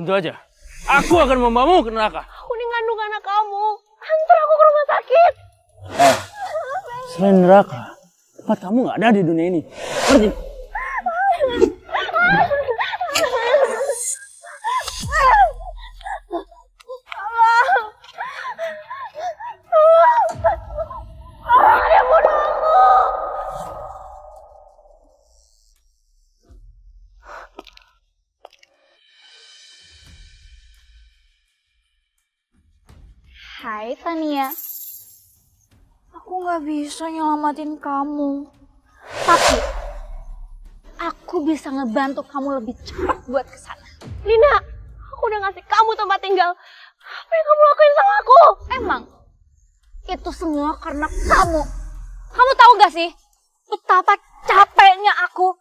Tentu aja. Aku akan membawamu ke neraka. Aku ini ngandung anak kamu. Antar aku ke rumah sakit. Selain neraka, tempat kamu gak ada di dunia ini. Ngerti? Dia bunuh aku. Hai Tania, aku gak bisa nyelamatin kamu, tapi aku bisa ngebantu kamu lebih cepat buat kesana. Lina, aku udah ngasih kamu tempat tinggal. Apa yang kamu lakuin sama aku? Emang itu semua karena kamu. Kamu tahu gak sih betapa capeknya aku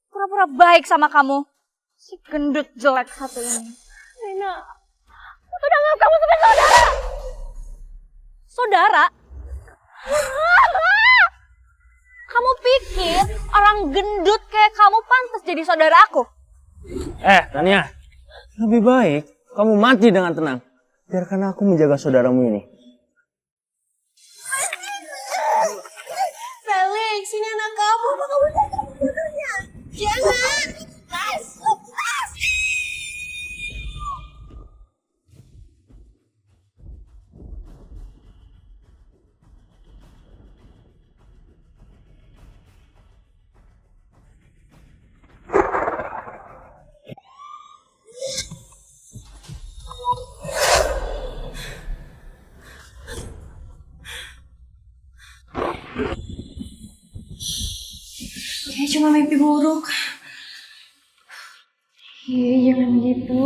pura-pura baik sama kamu, si gendut jelek satu ini. Lina, aku udah nganggap kamu sebagai saudara. Saudara? Kamu pikir orang gendut kayak kamu pantas jadi saudara aku? Tania, lebih baik kamu mati dengan tenang. Biarkan aku menjaga saudaramu ini. Felix, ini anak kamu. Apa kamu jaga bunuhnya? Jangan. Lepas. Kayak cuma mimpi buruk. Iya, jangan gitu.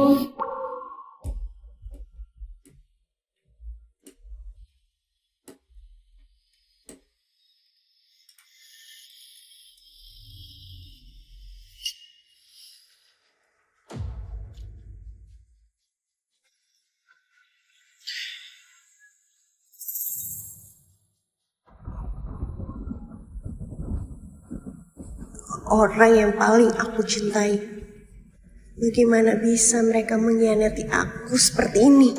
Orang yang paling aku cintai. Bagaimana bisa mereka mengkhianati aku seperti ini?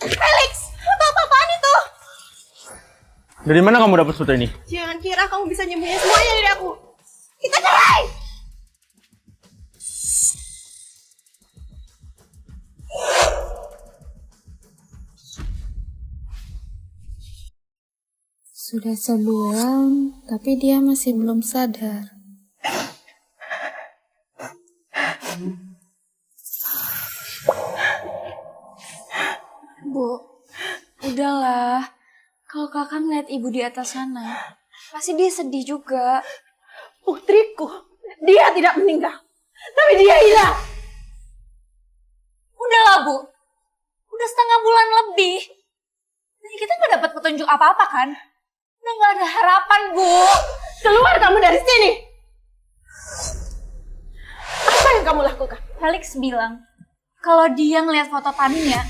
Felix, apa-apaan itu? Dari mana kamu dapat foto ini? Jangan kira kamu bisa nyembunyiin semuanya dari aku. Kita cerai. Sudah sebulan, tapi dia masih belum sadar. Bu, udahlah. Kalau kakak ngeliat ibu di atas sana, pasti dia sedih juga. Putriku, dia tidak meninggal. Tapi dia hilang. Udahlah, Bu. Udah setengah bulan lebih. Dan kita nggak dapat petunjuk apa-apa kan? Udah nggak ada harapan, Bu. Keluar kamu dari sini. Apa yang kamu lakukan? Felix bilang, kalau dia ngeliat foto Tania,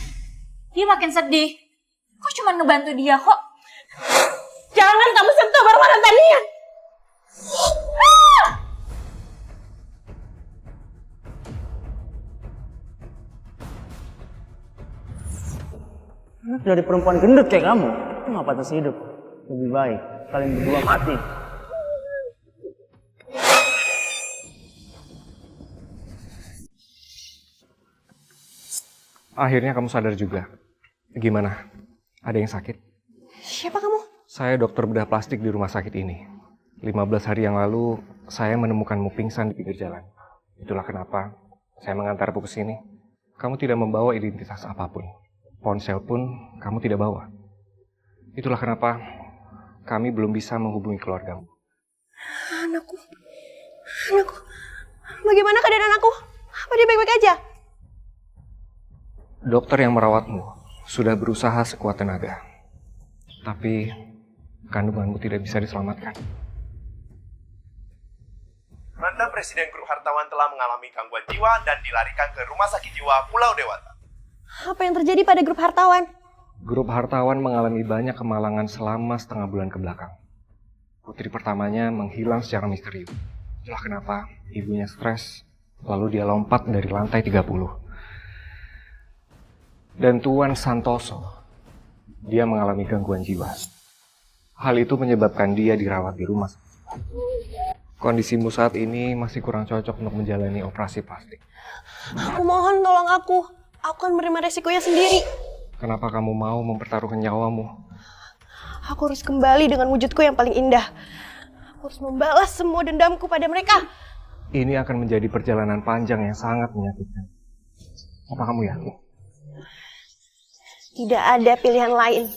dia makin sedih. Kok cuma ngebantu dia kok? Jangan kamu sentuh barang-barang Tania. Anak dari perempuan gendut kayak kamu, itu gak pantas hidup. Lebih baik kalian berdua mati. Akhirnya kamu sadar juga. Gimana? Ada yang sakit? Siapa kamu? Saya dokter bedah plastik di rumah sakit ini. 15 hari yang lalu, saya menemukanmu pingsan di pinggir jalan. Itulah kenapa saya mengantarmu ke sini. Kamu tidak membawa identitas apapun. Ponsel pun kamu tidak bawa. Itulah kenapa kami belum bisa menghubungi keluargamu. Anakku. Bagaimana keadaan anakku? Apa dia baik-baik aja? Dokter yang merawatmu sudah berusaha sekuat tenaga. Tapi kandunganmu tidak bisa diselamatkan. Mantan Presiden Grup Hartawan telah mengalami gangguan jiwa dan dilarikan ke Rumah Sakit Jiwa Pulau Dewata. Apa yang terjadi pada grup hartawan? Grup hartawan mengalami banyak kemalangan selama setengah bulan ke belakang. Putri pertamanya menghilang secara misterius. Itulah kenapa ibunya stres, lalu dia lompat dari lantai 30. Dan Tuan Santoso, dia mengalami gangguan jiwa. Hal itu menyebabkan dia dirawat di rumah. Kondisimu saat ini masih kurang cocok untuk menjalani operasi plastik. Aku mohon tolong aku. Aku akan menerima resikonya sendiri. Kenapa kamu mau mempertaruhkan nyawamu? Aku harus kembali dengan wujudku yang paling indah. Aku harus membalas semua dendamku pada mereka. Ini akan menjadi perjalanan panjang yang sangat menyakitkan. Apa kamu yakin? Tidak ada pilihan lain.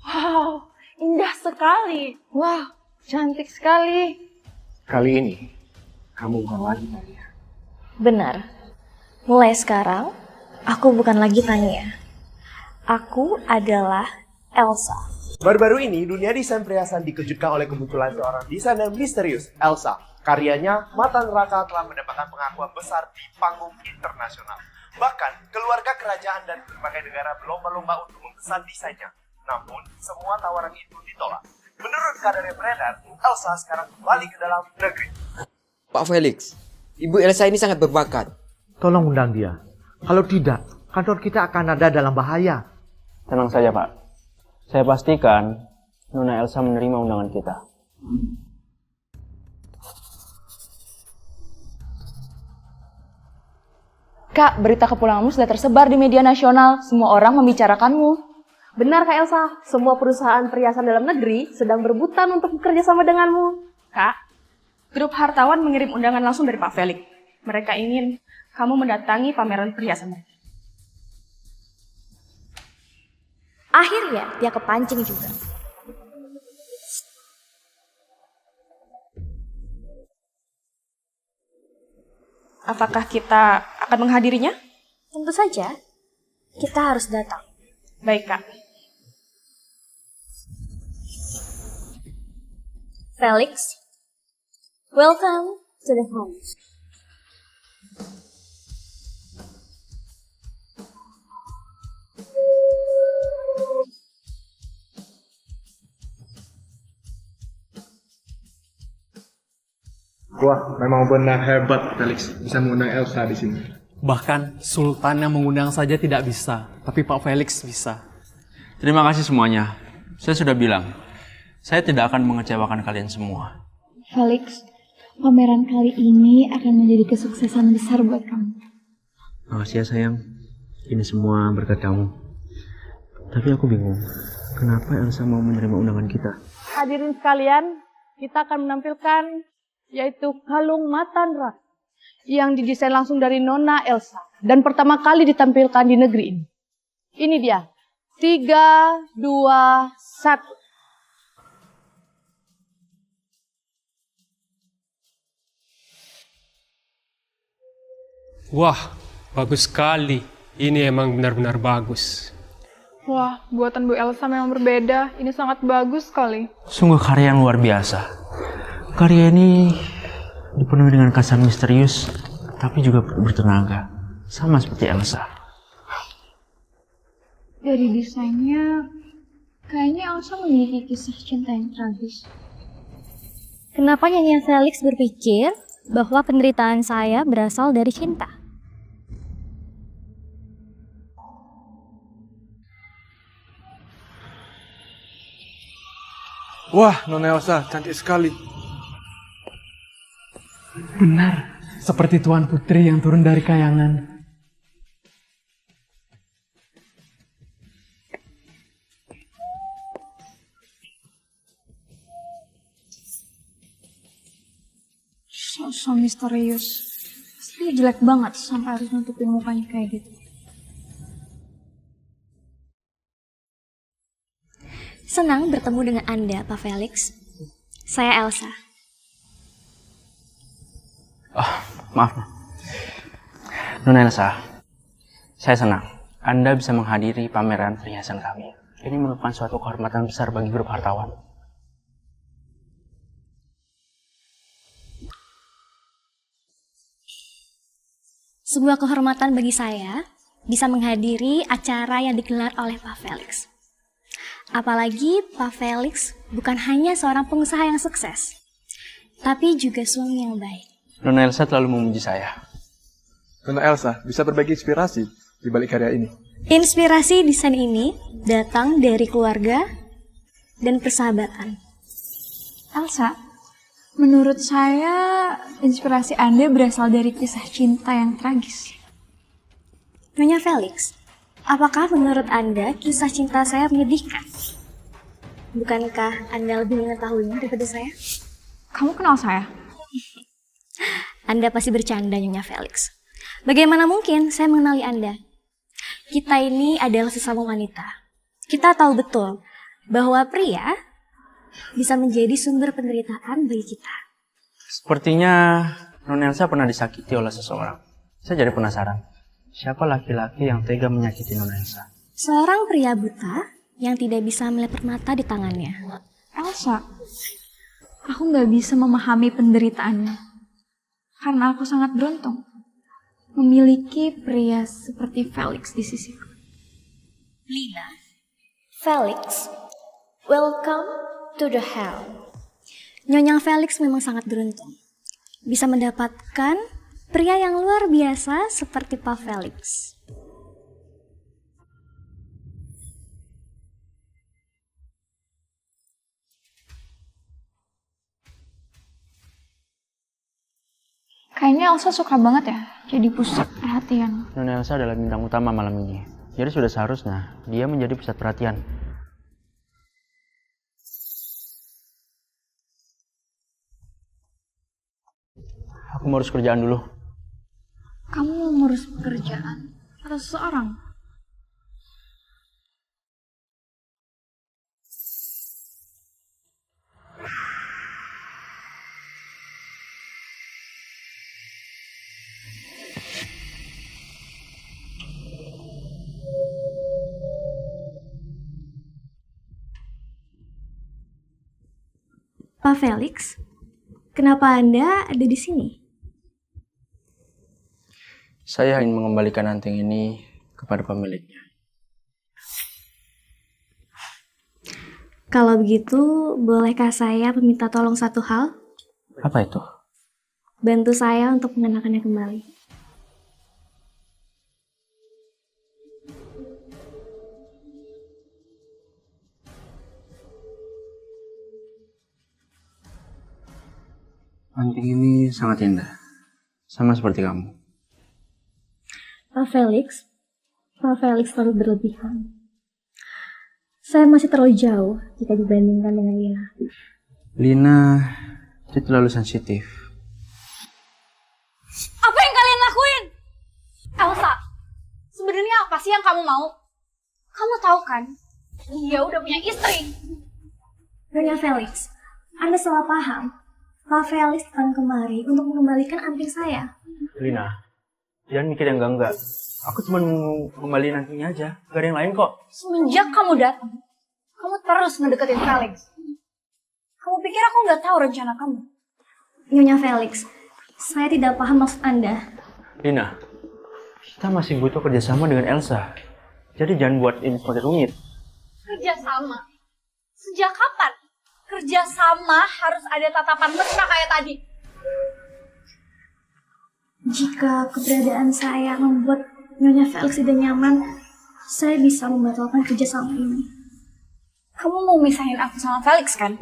Wow, indah sekali. Wow, cantik sekali. Kali ini, kamu bukan lagi Tania. Benar. Mulai sekarang, aku bukan lagi Tania. Aku adalah Elsa. Baru-baru ini, dunia desain perhiasan dikejutkan oleh kemunculan seorang desainer misterius, Elsa. Karyanya, Mata Neraka telah mendapatkan pengakuan besar di panggung internasional. Bahkan, keluarga kerajaan dan berbagai negara berlomba-lomba untuk memesan desainnya. Namun, semua tawaran itu ditolak. Menurut kabar yang beredar, Elsa sekarang kembali ke dalam negeri. Pak Felix, Ibu Elsa ini sangat berbakat. Tolong undang dia. Kalau tidak, kantor kita akan ada dalam bahaya. Tenang saja, Pak. Saya pastikan Nona Elsa menerima undangan kita. Kak, berita kepulanganmu sudah tersebar di media nasional. Semua orang membicarakanmu. Benar Kak Elsa, semua perusahaan perhiasan dalam negeri sedang berebutan untuk bekerja sama denganmu. Kak, grup hartawan mengirim undangan langsung dari Pak Felix. Mereka ingin kamu mendatangi pameran perhiasan mereka. Akhirnya, dia kepancing juga. Apakah kita akan menghadirinya? Tentu saja, kita harus datang. Baik, Kak. Felix, welcome to the home. Wah, memang benar hebat Felix bisa mengundang Elsa di sini. Bahkan Sultan yang mengundang saja tidak bisa, tapi Pak Felix bisa. Terima kasih semuanya. Saya sudah bilang, saya tidak akan mengecewakan kalian semua. Felix, pameran kali ini akan menjadi kesuksesan besar buat kamu. Makasih ya sayang, ini semua berkat kamu. Tapi aku bingung, kenapa Elsa mau menerima undangan kita? Hadirin sekalian, kita akan menampilkan yaitu kalung Mata Neraka yang didesain langsung dari Nona Elsa dan pertama kali ditampilkan di negeri ini. Ini dia. 3, 2, 1. Wah, bagus sekali. Ini emang benar-benar bagus. Wah, buatan Bu Elsa memang berbeda. Ini sangat bagus sekali. Sungguh karya yang luar biasa. Karya ini dipenuhi dengan kesan misterius, tapi juga bertenaga. Sama seperti Elsa. Dari desainnya, kayaknya Elsa memiliki kisah cinta yang tragis. Kenapa Nyonya Felix berpikir bahwa penderitaan saya berasal dari cinta? Wah, Nona Elsa cantik sekali. Benar, seperti Tuan Putri yang turun dari kayangan. So misterius. Pasti jelek banget sampai harus nutupin mukanya kayak gitu. Senang bertemu dengan Anda, Pak Felix. Saya Elsa. Oh, maaf. Nona Elsa, saya senang Anda bisa menghadiri pameran perhiasan kami. Ini merupakan suatu kehormatan besar bagi grup hartawan. Sebuah kehormatan bagi saya bisa menghadiri acara yang digelar oleh Pak Felix. Apalagi Pak Felix bukan hanya seorang pengusaha yang sukses, tapi juga suami yang baik. Nona Elsa terlalu memuji saya. Nona Elsa bisa berbagi inspirasi di balik karya ini. Inspirasi desain ini datang dari keluarga dan persahabatan. Elsa, menurut saya inspirasi Anda berasal dari kisah cinta yang tragis. Nyonya Felix, apakah menurut Anda kisah cinta saya menyedihkan? Bukankah Anda lebih mengetahuinya daripada saya? Kamu kenal saya? Anda pasti bercanda, Nyonya Felix. Bagaimana mungkin saya mengenali Anda? Kita ini adalah sesama wanita. Kita tahu betul bahwa pria bisa menjadi sumber penderitaan bagi kita. Sepertinya Nona Elsa pernah disakiti oleh seseorang. Saya jadi penasaran. Siapa laki-laki yang tega menyakiti Nona Elsa? Seorang pria buta yang tidak bisa melihat permata di tangannya. Elsa, aku nggak bisa memahami penderitaannya. Karena aku sangat beruntung memiliki pria seperti Felix di sisiku. Lina, Felix, welcome to the hell. Nyonya Felix memang sangat beruntung bisa mendapatkan pria yang luar biasa seperti Pak Felix. Kayaknya Elsa suka banget ya jadi pusat perhatian. Nona Elsa adalah bintang utama malam ini. Jadi sudah seharusnya dia menjadi pusat perhatian. Aku mau urus kerjaan dulu. Kamu mau ngurus pekerjaan atau seseorang? Pak Felix, kenapa Anda ada di sini? Saya ingin mengembalikan anting ini kepada pemiliknya. Kalau begitu, bolehkah saya meminta tolong satu hal? Apa itu? Bantu saya untuk mengenakannya kembali. Anting ini sangat indah. Sama seperti kamu. Pak Felix terlalu berlebihan. Saya masih terlalu jauh jika dibandingkan dengan Lina. Lina, dia terlalu sensitif. Apa yang kalian lakuin? Elsa, sebenarnya apa sih yang kamu mau? Kamu tahu kan, dia udah punya istri. Nyonya Felix, Anda salah paham. Pak Felix datang kemari untuk mengembalikan anting saya. Lina, jangan mikir yang enggak-enggak. Aku cuma mau kembaliin antingnya aja. Gak ada yang lain kok. Semenjak kamu datang, kamu terus ngedeketin Felix. Kamu pikir aku nggak tahu rencana kamu? Nyonya Felix, saya tidak paham maksud Anda. Lina, kita masih butuh kerjasama dengan Elsa. Jadi jangan buat ini semakin rumit. Kerjasama? Sejak kapan? Kerjasama harus ada tatapan mesra kayak tadi. Jika keberadaan saya membuat Nyonya Felix tidak nyaman, saya bisa membatalkan kerjasama ini. Kamu mau misahin aku sama Felix kan?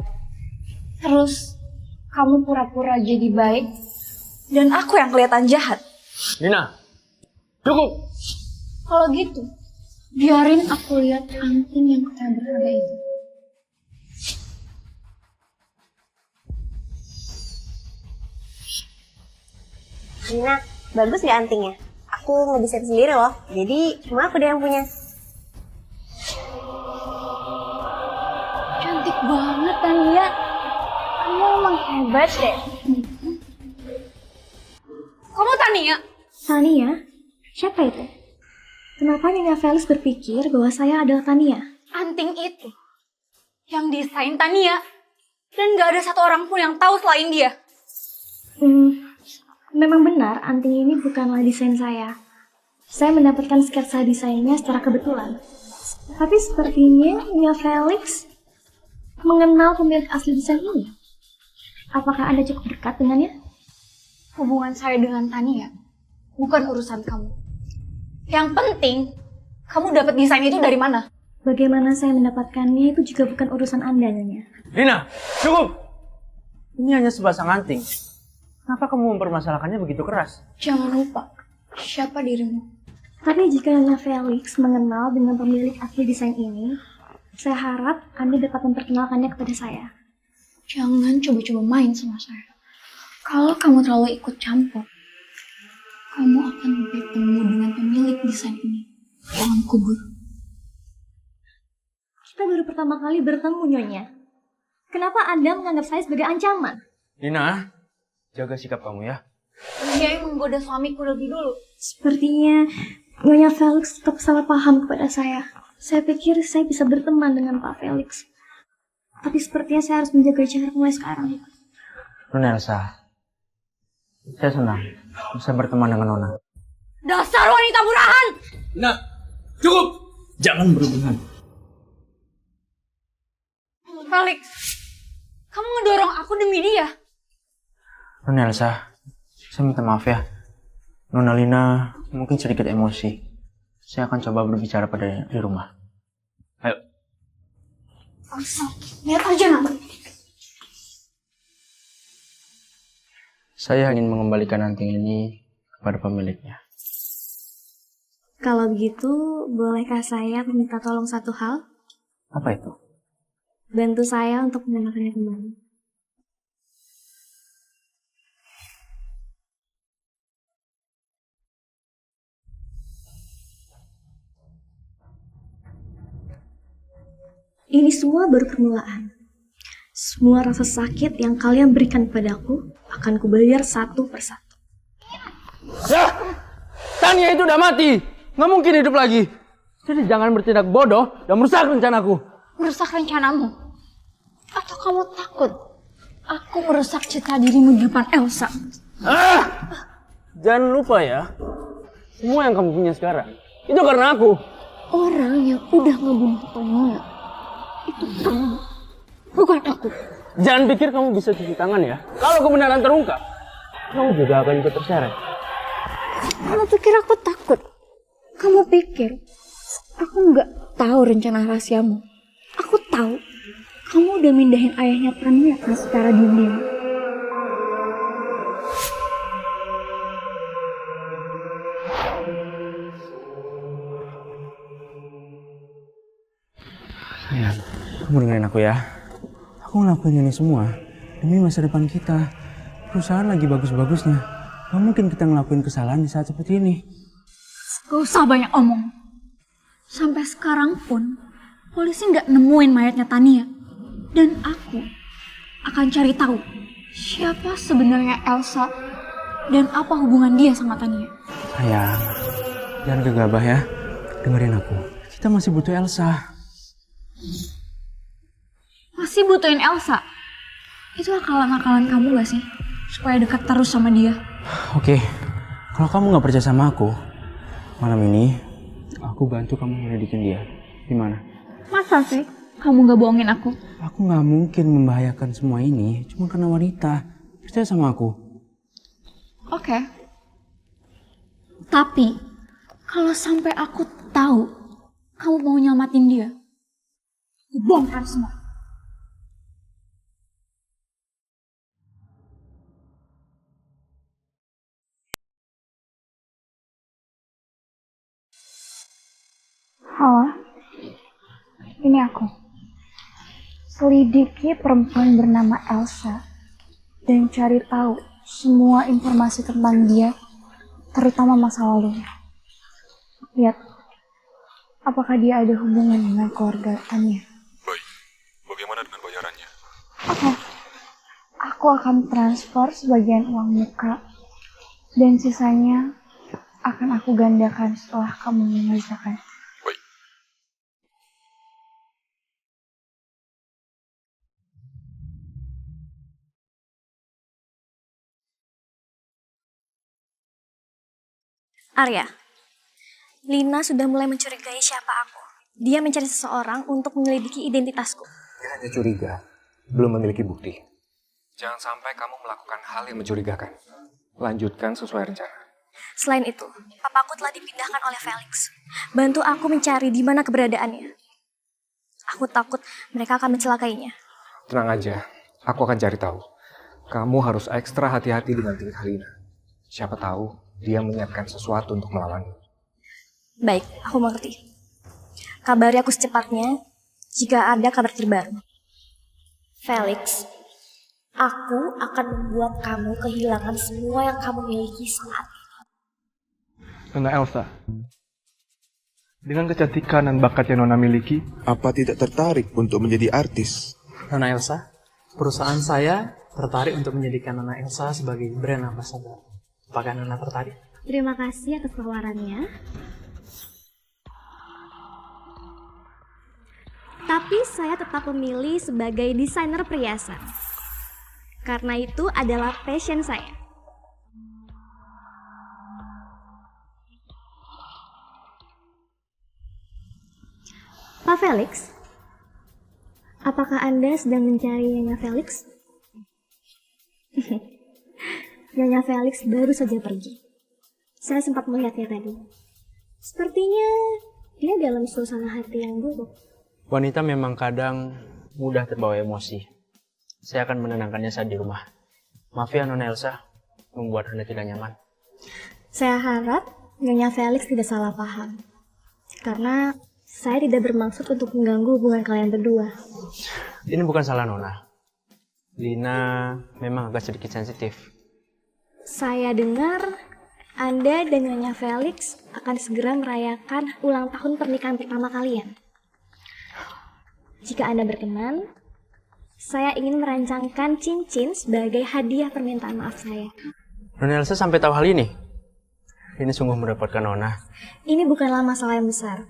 Terus kamu pura-pura jadi baik dan aku yang kelihatan jahat. Lina, cukup. Kalau gitu, biarin aku lihat anting yang katanya berharga itu. Nina, bagus gak antingnya? Aku ngedesain sendiri loh, jadi cuma aku deh yang punya. Cantik banget, Tania. Kamu emang hebat deh. Kamu Tania? Tania? Siapa itu? Kenapa Nyonya Felix berpikir bahwa saya adalah Tania? Anting itu yang desain Tania. Dan gak ada satu orang pun yang tahu selain dia. Memang benar, anting ini bukanlah desain saya. Saya mendapatkan sketsa desainnya secara kebetulan. Tapi sepertinya Nyonya Felix mengenal pemilik asli desain ini. Apakah Anda cukup dekat dengannya? Hubungan saya dengan Tania bukan urusan kamu. Yang penting, kamu dapat desain itu dari mana? Bagaimana saya mendapatkannya itu juga bukan urusan Anda, Nyonya. Lina, cukup! Ini hanya sepasang anting. Kenapa kamu mempermasalahkannya begitu keras? Jangan lupa, siapa dirimu? Tapi jika Nyonya Felix mengenal dengan pemilik asli desain ini, saya harap Anda dapat memperkenalkannya kepada saya. Jangan coba-coba main sama saya. Kalau kamu terlalu ikut campur, kamu akan bertemu dengan pemilik desain ini dalam kubur. Kita baru pertama kali bertemu, Nyonya. Kenapa Anda menganggap saya sebagai ancaman? Lina, jaga sikap kamu ya. Dia yang menggoda suamiku lebih dulu. Sepertinya Nyonya Felix tetap salah paham kepada saya. Saya pikir saya bisa berteman dengan Pak Felix. Tapi sepertinya saya harus menjaga jarak mulai sekarang. Nona Elsa, saya senang bisa berteman dengan Nona. Dasar wanita murahan! Nah, cukup! Jangan berlebihan. Felix, kamu ngedorong aku demi dia. Nona Elsa, saya minta maaf ya. Nona Lina mungkin sedikit emosi. Saya akan coba berbicara pada di rumah. Ayo. Elsa, lihat aja nanti. Saya ingin mengembalikan anting ini kepada pemiliknya. Kalau begitu, bolehkah saya meminta tolong satu hal? Apa itu? Bantu saya untuk menenangkannya kembali. Ini semua baru permulaan. Semua rasa sakit yang kalian berikan padaku akan kubayar satu persatu. Ya! Tania itu udah mati! Nggak mungkin hidup lagi! Jadi jangan bertindak bodoh dan merusak rencanaku. Merusak rencanamu? Atau kamu takut aku merusak citra dirimu di depan Elsa? Jangan lupa ya, semua yang kamu punya sekarang itu karena aku. Orang yang udah ngebunuh Tomoya itu kamu, bukan aku. Jangan pikir kamu bisa cuci tangan ya. Kalau kebenaran terungkap, kamu juga akan ikut terseret. Kamu pikir aku takut? Kamu pikir aku nggak tahu rencana rahasiamu? Aku tahu kamu udah mindahin ayahnya Tania kan secara diam-diam. Sayang, kamu dengerin aku ya. Aku ngelakuin ini semua demi masa depan kita. Perusahaan lagi bagus-bagusnya. Gak mungkin kita ngelakuin kesalahan di saat seperti ini. Gak usah banyak omong. Sampai sekarang pun polisi nggak nemuin mayatnya Tania. Dan aku akan cari tahu siapa sebenarnya Elsa dan apa hubungan dia sama Tania. Sayang, jangan gegabah ya. Dengerin aku. Kita masih butuh Elsa. Masih butuhin Elsa? Itu akalan-akalan kamu gak sih? Supaya dekat terus sama dia. Oke, kalau kamu gak percaya sama aku, malam ini aku bantu kamu nyelidikin dia. Gimana? Masa sih kamu gak bohongin aku? Aku gak mungkin membahayakan semua ini cuma karena wanita. Percaya sama aku. Oke. Tapi kalau sampai aku tahu kamu mau nyelamatin dia, aku bongkar semua. Halo, ini aku. Selidiki perempuan bernama Elsa dan cari tahu semua informasi tentang dia, terutama masa lalunya. Lihat, apakah dia ada hubungan dengan keluarga Anya? Baik, bagaimana dengan bayarannya? Oke, aku akan transfer sebagian uang muka, dan sisanya akan aku gandakan setelah kamu mengerjakan. Arya, Lina sudah mulai mencurigai siapa aku. Dia mencari seseorang untuk menyelidiki identitasku. Dia hanya curiga, belum memiliki bukti. Jangan sampai kamu melakukan hal yang mencurigakan. Lanjutkan sesuai rencana. Selain itu, papaku telah dipindahkan oleh Felix. Bantu aku mencari di mana keberadaannya. Aku takut mereka akan mencelakainya. Tenang aja, aku akan cari tahu. Kamu harus ekstra hati-hati dengan tingkah Lina. Siapa tahu dia menyiapkan sesuatu untuk melawanmu. Baik, aku mengerti. Kabari aku secepatnya jika ada kabar terbaru. Felix, aku akan membuat kamu kehilangan semua yang kamu miliki saat ini. Nona Elsa, dengan kecantikan dan bakat yang Nona miliki, apa tidak tertarik untuk menjadi artis? Nona Elsa, perusahaan saya tertarik untuk menjadikan Nona Elsa sebagai brand ambassador. Apakah Nona tertarik? Terima kasih atas tawarannya. Tapi saya tetap memilih sebagai desainer perhiasan. Karena itu adalah passion saya. Pak Felix, apakah Anda sedang mencari Nyonya Felix? Nyonya Felix baru saja pergi. Saya sempat melihatnya tadi. Sepertinya dia dalam suasana hati yang buruk. Wanita memang kadang mudah terbawa emosi. Saya akan menenangkannya saat di rumah. Maaf ya Nona Elsa, membuat Anda tidak nyaman. Saya harap Nyonya Felix tidak salah paham. Karena saya tidak bermaksud untuk mengganggu hubungan kalian berdua. Ini bukan salah Nona. Lina memang agak sedikit sensitif. Saya dengar Anda dan Nyonya Felix akan segera merayakan ulang tahun pernikahan pertama kalian. Jika Anda berkenan, saya ingin merancangkan cincin sebagai hadiah permintaan maaf saya. Nona Elsa sampai tahu hal ini? Ini sungguh merepotkan Nona. Ini bukanlah masalah yang besar.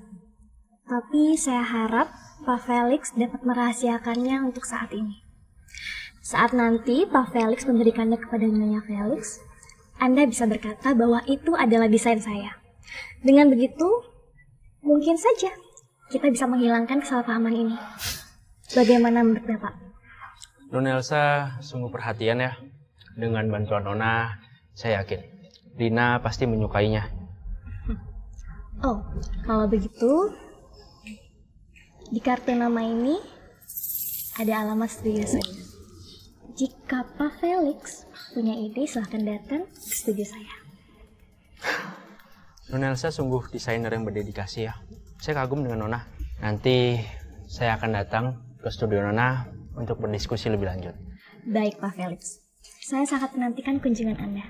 Tapi saya harap Pak Felix dapat merahasiakannya untuk saat ini. Saat nanti Pak Felix memberikannya kepada Nyonya Felix, Anda bisa berkata bahwa itu adalah desain saya. Dengan begitu, mungkin saja kita bisa menghilangkan kesalahpahaman ini. Bagaimana menurut Bapak? Nona Elsa sungguh perhatian ya. Dengan bantuan Nona, saya yakin Lina pasti menyukainya. Oh, kalau begitu, di kartu nama ini ada alamat studio saya. Jika Pak Felix punya ide, silahkan datang ke studio saya. Nona Elsa sungguh desainer yang berdedikasi ya. Saya kagum dengan Nona. Nanti saya akan datang ke studio Nona untuk berdiskusi lebih lanjut. Baik Pak Felix, saya sangat menantikan kunjungan Anda.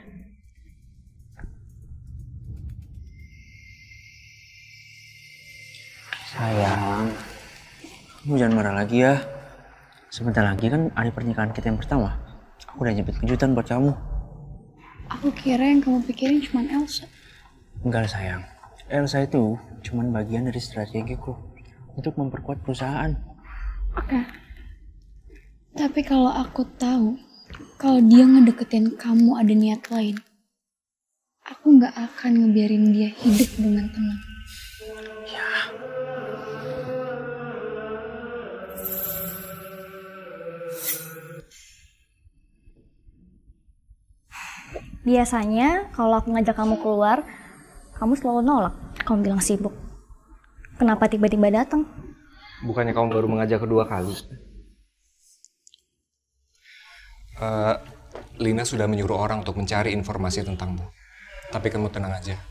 Sayang, kamu jangan marah lagi ya. Sebentar lagi kan hari pernikahan kita yang pertama. Aku udah nyebut kejutan buat kamu. Aku kira yang kamu pikirin cuma Elsa. Enggak sayang, Elsa itu cuma bagian dari strategiku untuk memperkuat perusahaan. Oke. Tapi kalau aku tahu kalau dia ngedeketin kamu ada niat lain, aku nggak akan ngebiarin dia hidup dengan tenang. Ya. Biasanya kalau aku ngajak kamu keluar, kamu selalu nolak. Kamu bilang sibuk. Kenapa tiba-tiba datang? Bukannya kamu baru mengajak kedua kali? Lina sudah menyuruh orang untuk mencari informasi tentangmu. Tapi kamu tenang aja.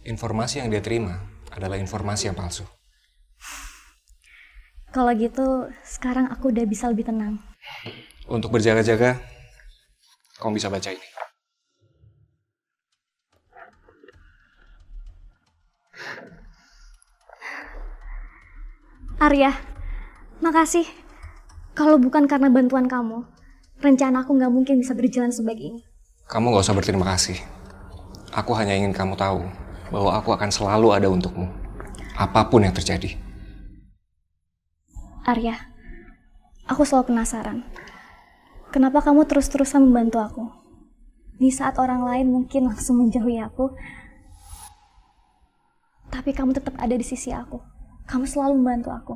Informasi yang dia terima adalah informasi yang palsu. Kalau gitu, sekarang aku udah bisa lebih tenang. Untuk berjaga-jaga, kamu bisa baca ini. Arya, makasih. Kalau bukan karena bantuan kamu, rencana aku nggak mungkin bisa berjalan sebaik ini. Kamu gak usah berterima kasih. Aku hanya ingin kamu tahu bahwa aku akan selalu ada untukmu. Apapun yang terjadi. Arya, aku selalu penasaran. Kenapa kamu terus-terusan membantu aku? Di saat orang lain mungkin langsung menjauhi aku, tapi kamu tetap ada di sisi aku. Kamu selalu membantu aku.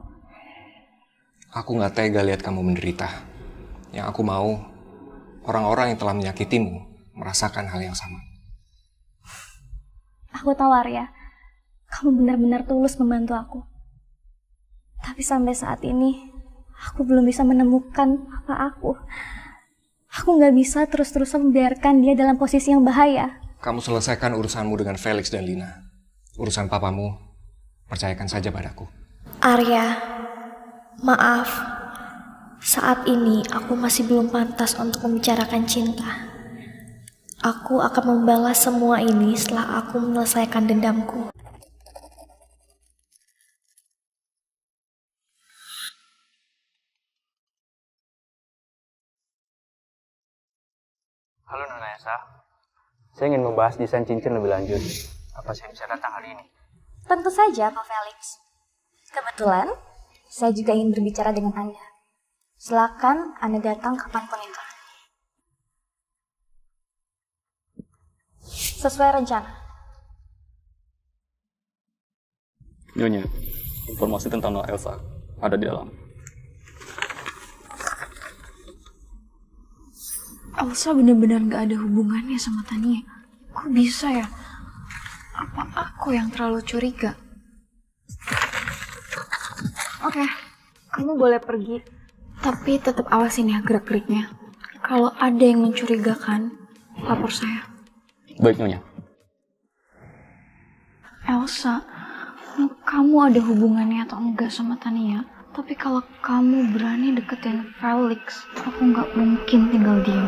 Aku gak tega lihat kamu menderita. Yang aku mau, orang-orang yang telah menyakitimu merasakan hal yang sama. Aku tahu Arya, kamu benar-benar tulus membantu aku. Tapi sampai saat ini, aku belum bisa menemukan papa aku. Aku nggak bisa terus-terusan membiarkan dia dalam posisi yang bahaya. Kamu selesaikan urusanmu dengan Felix dan Lina. Urusan papamu, percayakan saja padaku. Arya, maaf. Saat ini aku masih belum pantas untuk membicarakan cinta. Aku akan membalas semua ini setelah aku menyelesaikan dendamku. Halo Nona Elsa, saya ingin membahas desain cincin lebih lanjut. Apa saya bisa datang hari ini? Tentu saja, Pak Felix. Kebetulan, saya juga ingin berbicara dengan Anda. Silakan Anda datang kapanpun itu. Sesuai rencana. Nyonya, informasi tentang Nona Elsa ada di dalam. Elsa benar-benar gak ada hubungannya sama Tania. Kok bisa ya? Apa aku yang terlalu curiga? Oke, kamu boleh pergi. Tapi tetap awasin ya gerak-geriknya. Kalau ada yang mencurigakan, lapor saya. Baik, Nyonya. Elsa, kamu ada hubungannya atau enggak sama Tania? Tapi kalau kamu berani deketin Felix, aku nggak mungkin tinggal diam.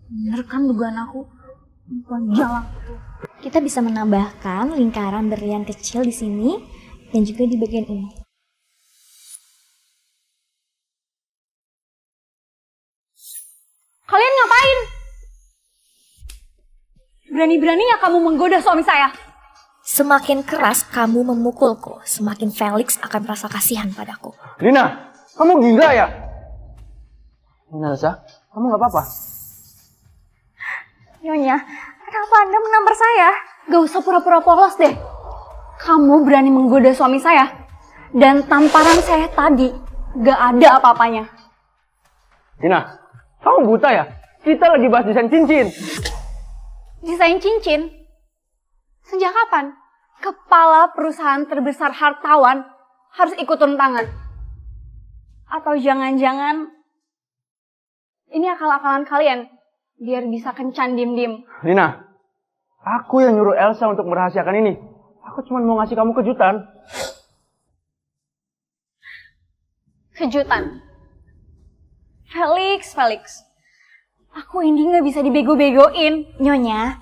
Bener kan dugaan aku? Jalan. Kita bisa menambahkan lingkaran berlian kecil di sini dan juga di bagian ini. Kalian ngapain? Berani-beraninya kamu menggoda suami saya. Semakin keras kamu memukulku, semakin Felix akan merasa kasihan padaku. Lina, kamu gila ya? Nona Elsa, kamu nggak apa-apa? Nyonya, kenapa Anda menampar saya? Gak usah pura-pura polos deh. Kamu berani menggoda suami saya. Dan tamparan saya tadi gak ada apa-apanya. Lina, kamu buta ya? Kita lagi bahas desain cincin. Desain cincin? Sejak kapan kepala perusahaan terbesar hartawan harus ikut turun tangan? Atau jangan-jangan ini akal-akalan kalian biar bisa kencan diem-diem? Lina, aku yang nyuruh Elsa untuk merahasiakan ini. Aku cuma mau ngasih kamu kejutan. Kejutan? Felix. Aku ini gak bisa dibego-begoin. Nyonya,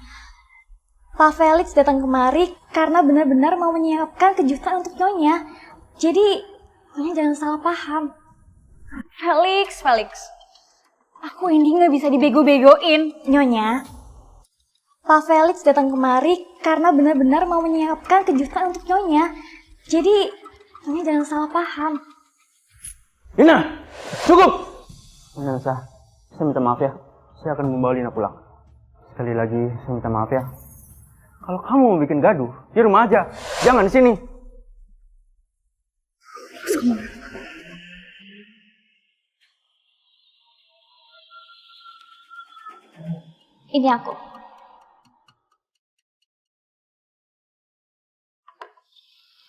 Pak Felix datang kemari karena benar-benar mau menyiapkan kejutan untuk Nyonya. Jadi, Nyonya jangan salah paham. Felix. Aku ini gak bisa dibego-begoin. Nyonya, Pak Felix datang kemari karena benar-benar mau menyiapkan kejutan untuk Nyonya. Jadi, Nyonya jangan salah paham. Lina, cukup! Nona Elsa, saya minta maaf ya. Saya akan membawa Lina pulang. Sekali lagi, saya minta maaf ya. Kalau kamu mau bikin gaduh, di rumah aja. Jangan di sini. Ini aku.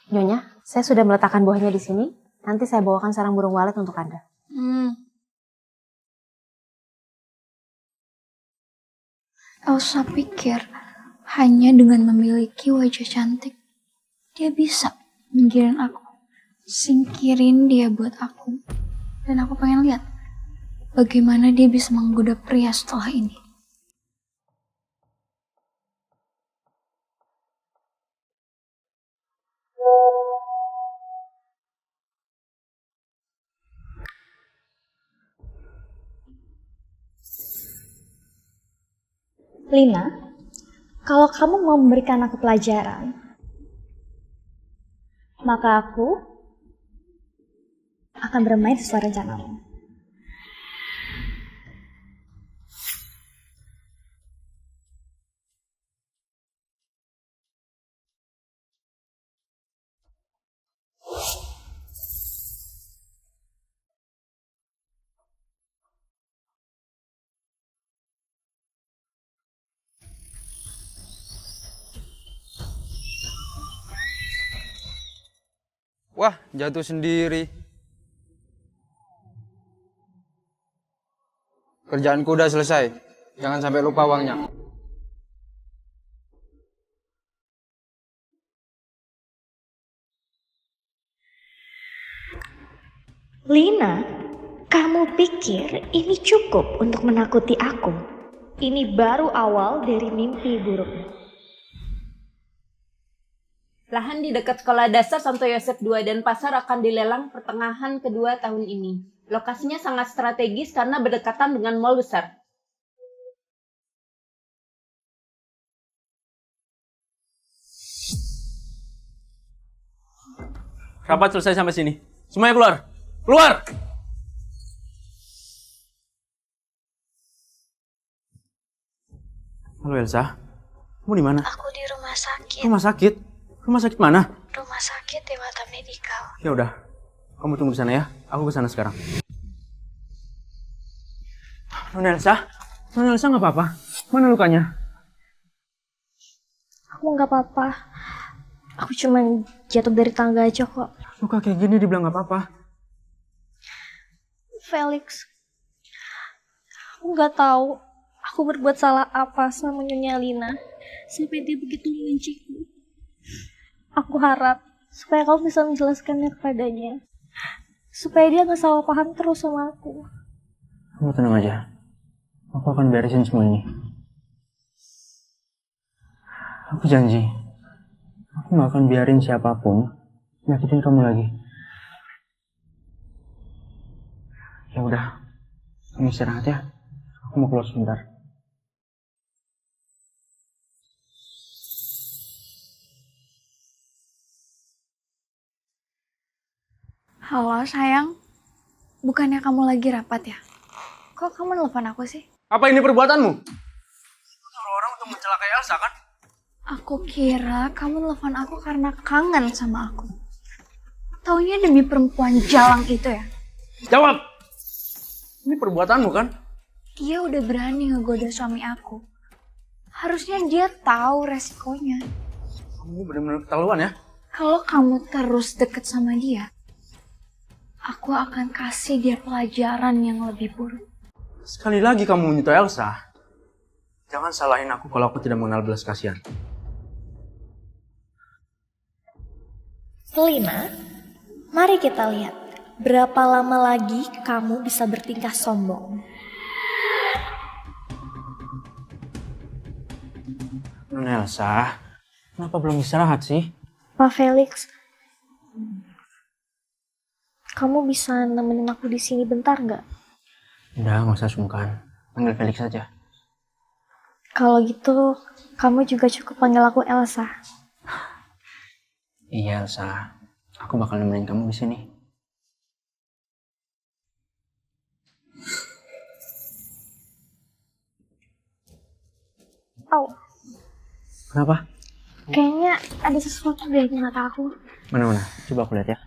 Nyonya, saya sudah meletakkan buahnya di sini. Nanti saya bawakan sarang burung walet untuk Anda. Elsa pikir hanya dengan memiliki wajah cantik, dia bisa menggiring aku, singkirin dia buat aku. Dan aku pengen lihat bagaimana dia bisa menggoda pria setelah ini. Lina, kalau kamu mau memberikan aku pelajaran, maka aku akan bermain sesuai rencanamu. Wah, jatuh sendiri. Kerjaanku udah selesai. Jangan sampai lupa uangnya. Lina, kamu pikir ini cukup untuk menakuti aku? Ini baru awal dari mimpi burukmu. Lahan di dekat Sekolah Dasar Santo Yosef II dan pasar akan dilelang pertengahan kedua tahun ini. Lokasinya sangat strategis karena berdekatan dengan mal besar. Rapat selesai sampai sini. Semuanya keluar. Keluar! Halo Elsa, kamu di mana? Aku di rumah sakit. Rumah sakit? Rumah sakit mana? Rumah sakit Dewata Medikal. Ya udah, kamu tunggu di sana ya. Aku ke sana sekarang. Nona Elsa nggak apa-apa. Mana lukanya? Aku nggak apa-apa. Aku cuma jatuh dari tangga aja kok. Luka kayak gini dibilang nggak apa-apa. Felix, aku nggak tahu aku berbuat salah apa sama Nyonya Lina sampai dia begitu membenciku. Aku harap supaya kamu bisa menjelaskannya kepadanya, supaya dia nggak salah paham terus sama aku. Kamu tenang aja, aku akan beresin semua ini. Aku janji, aku nggak akan biarin siapapun nyakitin kamu lagi. Ya udah, kamu istirahat ya. Aku mau keluar sebentar. Halo sayang, bukannya kamu lagi rapat ya? Kok kamu nelfon aku sih? Apa ini perbuatanmu? Suruh orang untuk mencelakai Elsa kan? Aku kira kamu nelfon aku karena kangen sama aku. Taunya demi perempuan jalang itu ya? Jawab! Ini perbuatanmu kan? Dia udah berani ngegoda suami aku. Harusnya dia tahu resikonya. Kamu benar-benar keterlaluan ya? Kalau kamu terus deket sama dia, aku akan kasih dia pelajaran yang lebih buruk. Sekali lagi kamu menyentuh Elsa, jangan salahin aku kalau aku tidak mengenal belas kasihan. Lina, mari kita lihat berapa lama lagi kamu bisa bertingkah sombong. Nona Elsa, kenapa belum istirahat sih? Pak Felix, kamu bisa nemenin aku di sini bentar nggak? Udah, nggak usah sungkan. Panggil Felix saja. Kalau gitu, kamu juga cukup panggil aku Elsa. Iya Elsa, aku bakal nemenin kamu di sini. Oh, Kenapa? kayaknya ada sesuatu deh di mata aku. Mana-mana? Coba aku lihat ya.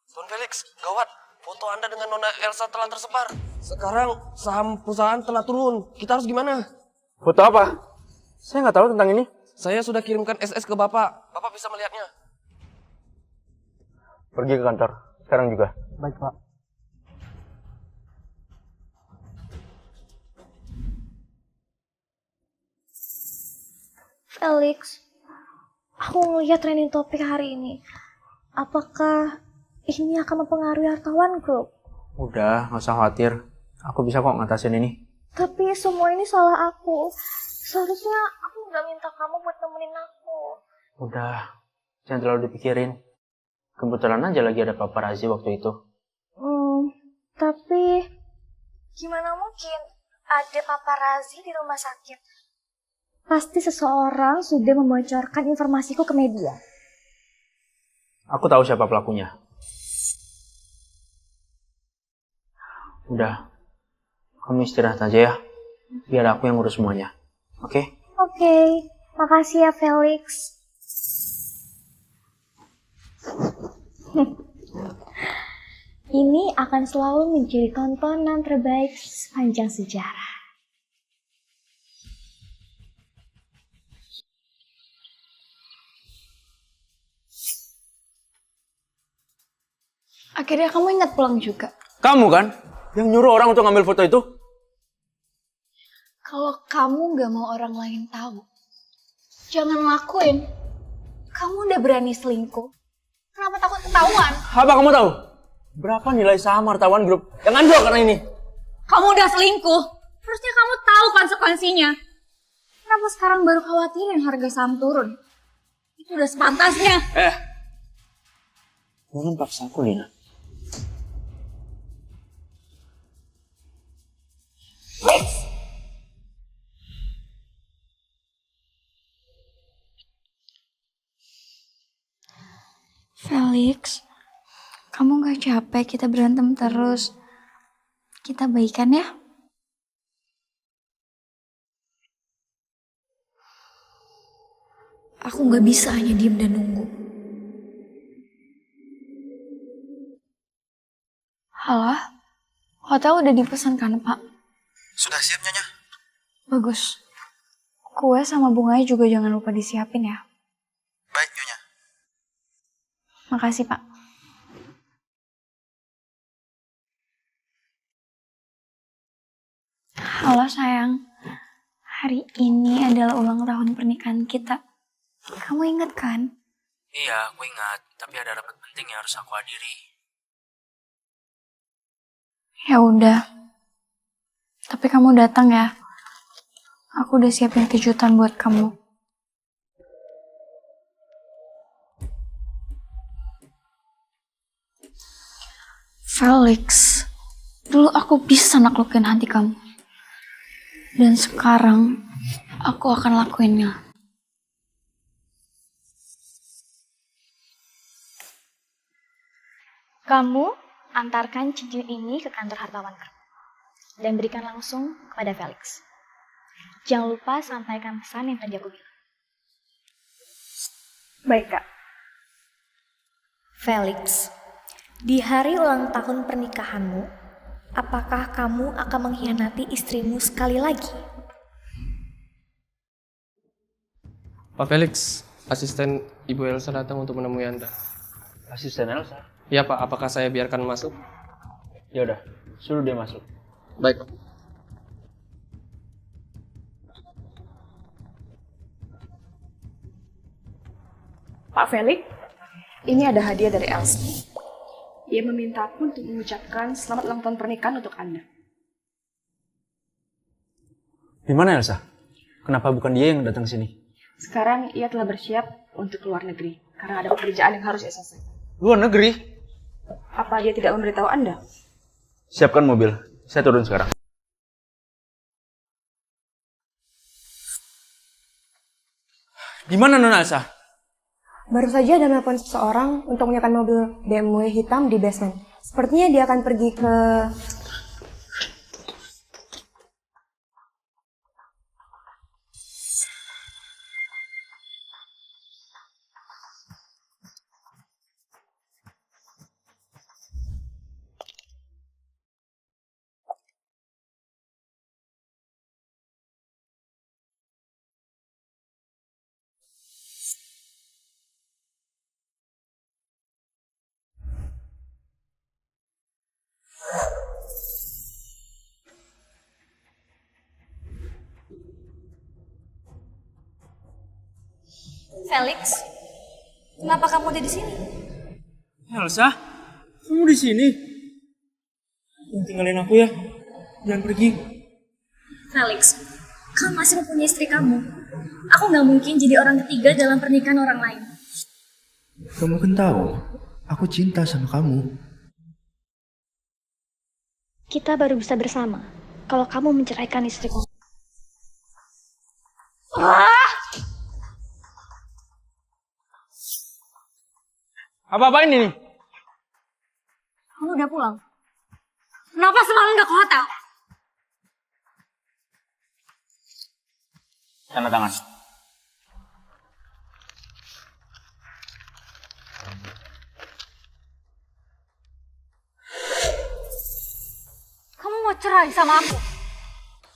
Tuan Felix, gawat. Foto Anda dengan Nona Elsa telah tersebar. Sekarang saham perusahaan telah turun. Kita harus gimana? Foto apa? Saya nggak tahu tentang ini. Saya sudah kirimkan SS ke Bapak. Bapak bisa melihatnya. Pergi ke kantor. Sekarang juga. Baik, Pak. Felix, aku ngeliat trending topik hari ini. Apakah ini akan mempengaruhi hartawan grup? Udah, nggak usah khawatir. Aku bisa kok ngatasin ini. Tapi semua ini salah aku. Seharusnya aku nggak minta kamu buat nemenin aku. Udah, jangan terlalu dipikirin. Kebetulan aja lagi ada paparazi waktu itu. Tapi gimana mungkin ada paparazi di rumah sakit? Pasti seseorang sudah membocorkan informasiku ke media. Aku tahu siapa pelakunya. Udah, kamu istirahat aja ya. Biar aku yang ngurus semuanya. Oke? Oke, makasih ya Felix. Ini akan selalu menjadi tontonan terbaik sepanjang sejarah. Akhirnya kamu ingat pulang juga. Kamu kan yang nyuruh orang untuk ngambil foto itu? Kalau kamu gak mau orang lain tahu, jangan lakuin. Kamu udah berani selingkuh. Kenapa takut ketahuan? Apa kamu tahu? Berapa nilai saham hartawan grup yang anjlok karena ini? Kamu udah selingkuh. Harusnya kamu tahu konsekuensinya. Kenapa sekarang baru khawatirin harga saham turun? Itu udah sepantasnya. Jangan paksa aku, Lina. Felix, kamu gak capek kita berantem terus? Kita baikan ya? Aku gak bisa hanya diem dan nunggu. Halo? Hotel udah dipesan kan, Pak? Sudah siap, Nyonya? Bagus. Kue sama bunganya juga jangan lupa disiapin ya. Baik, Nyonya. Makasih, Pak. Halo sayang, hari ini adalah ulang tahun pernikahan kita. Kamu ingat kan? Iya, aku ingat. Tapi ada rapat penting yang harus aku hadiri. Ya udah. Tapi kamu datang ya. Aku udah siapin kejutan buat kamu. Felix, dulu aku bisa naklukin hati kamu. Dan sekarang, aku akan lakuinnya. Kamu antarkan cincin ini ke kantor hartawan kamu. Dan berikan langsung kepada Felix. Jangan lupa sampaikan pesan yang tadi aku bilang. Baik, Kak. Felix, di hari ulang tahun pernikahanmu, apakah kamu akan mengkhianati istrimu sekali lagi? Pak Felix, asisten Ibu Elsa datang untuk menemui Anda. Asisten Elsa? Iya Pak, apakah saya biarkan masuk? Ya udah, suruh dia masuk. Baik Pak. Pak Felix, ini ada hadiah dari Elsa. Ia meminta aku untuk mengucapkan selamat ulang tahun pernikahan untuk Anda. Di mana Elsa? Kenapa bukan dia yang datang sini? Sekarang ia telah bersiap untuk keluar negeri karena ada pekerjaan yang harus ia selesaikan. Luar negeri? Apa dia tidak memberitahu Anda? Siapkan mobil, saya turun sekarang. Gimana Nona Elsa? Baru saja ada telepon seseorang untuk menyiapkan mobil BMW hitam di basement. Sepertinya dia akan pergi ke... Felix, kenapa kamu ada di sini? Elsa, kamu di sini? Jangan tinggalin aku ya. Jangan pergi. Felix, Kamu masih mempunyai istri kamu. Aku nggak mungkin jadi orang ketiga dalam pernikahan orang lain. Kamu kan tahu, aku cinta sama kamu. Kita baru bisa bersama kalau kamu menceraikan istriku. Apa-apain ini? Kamu udah pulang? Kenapa semalam nggak ke hotel? Tanda tangan. Kamu mau cerai sama aku?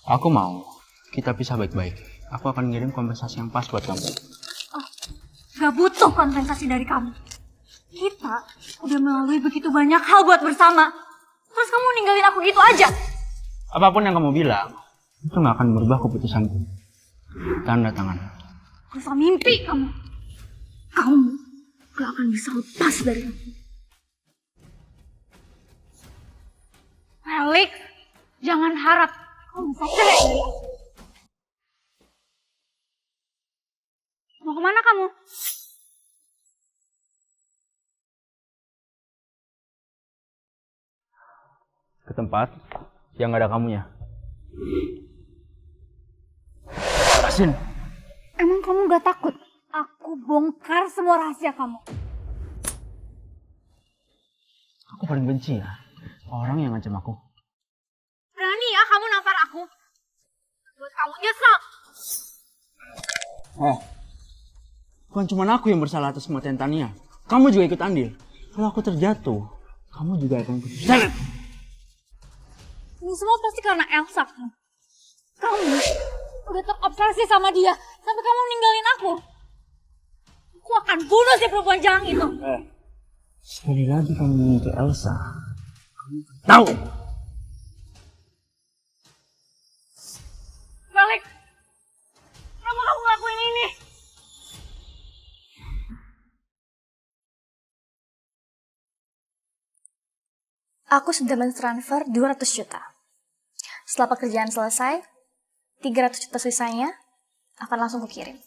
Aku mau kita pisah baik-baik. Aku akan ngirim kompensasi yang pas buat kamu. Gak butuh kompensasi dari kamu. Kita udah melalui begitu banyak hal buat bersama. Terus kamu ninggalin aku gitu aja? Apapun yang kamu bilang, itu gak akan merubah keputusanku. Tanda tangan. Rasa mimpi kamu. Kamu gak akan bisa lepas dari aku. Felix, jangan harap kamu bisa cerai dari aku. Mau kemana kamu? Ke tempat yang gak ada kamunya. Rasin. Emang kamu gak takut? Aku bongkar semua rahasia kamu. Aku paling benci ya orang yang ngancam aku. Berani ya kamu nampar aku? Buat kamu nyesel. Bukan cuma aku yang bersalah atas kematian Tania. Kamu juga ikut andil. Kalau aku terjatuh, kamu juga akan ikut terseret. Ini semua pasti karena Elsa kan? Kamu udah terobsesi sama dia sampai kamu ninggalin aku. Aku akan bunuh si perempuan jalang itu. Sekali lagi kamu menyentuh Elsa, kamu tahu. Felix, kenapa kamu ngelakuin ini? Aku sudah mentransfer 200 juta. Setelah pekerjaan selesai, 300 juta sisanya akan langsung kukirim.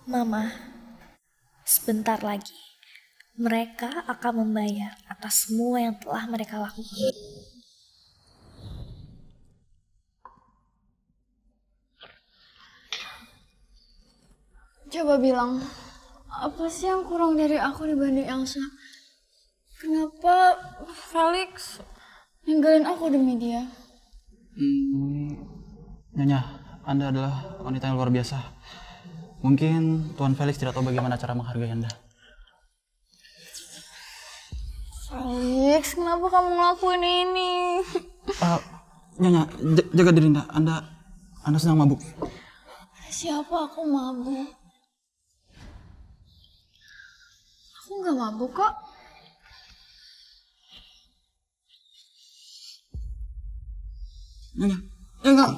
Mama, sebentar lagi mereka akan membayar atas semua yang telah mereka lakukan. Coba bilang, apa sih yang kurang dari aku dibanding Elsa? Kenapa Felix ninggalin aku demi dia? Nyonya, Anda adalah wanita yang luar biasa. Mungkin Tuan Felix tidak tahu bagaimana cara menghargai Anda. Felix, kenapa kamu ngelakuin ini? Nyonya, jaga diri Anda. Anda sedang mabuk. Siapa aku mabuk? Aku nggak mabuk kok. Nyonya, enggak.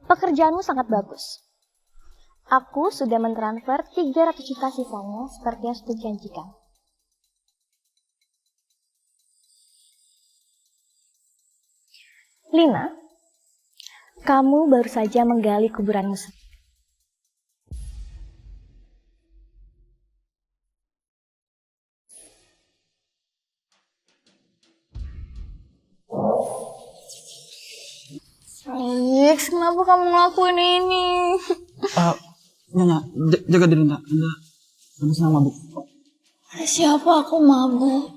Pekerjaanmu sangat bagus. Aku sudah mentransfer 300 juta sisanya seperti yang sudah dijanjikan. Lina, kamu baru saja menggali kuburanmu sendiri. Felix, kenapa kamu ngelakuin ini? Nyonya, jaga diri Anda sedang mabuk. Siapa aku mabuk?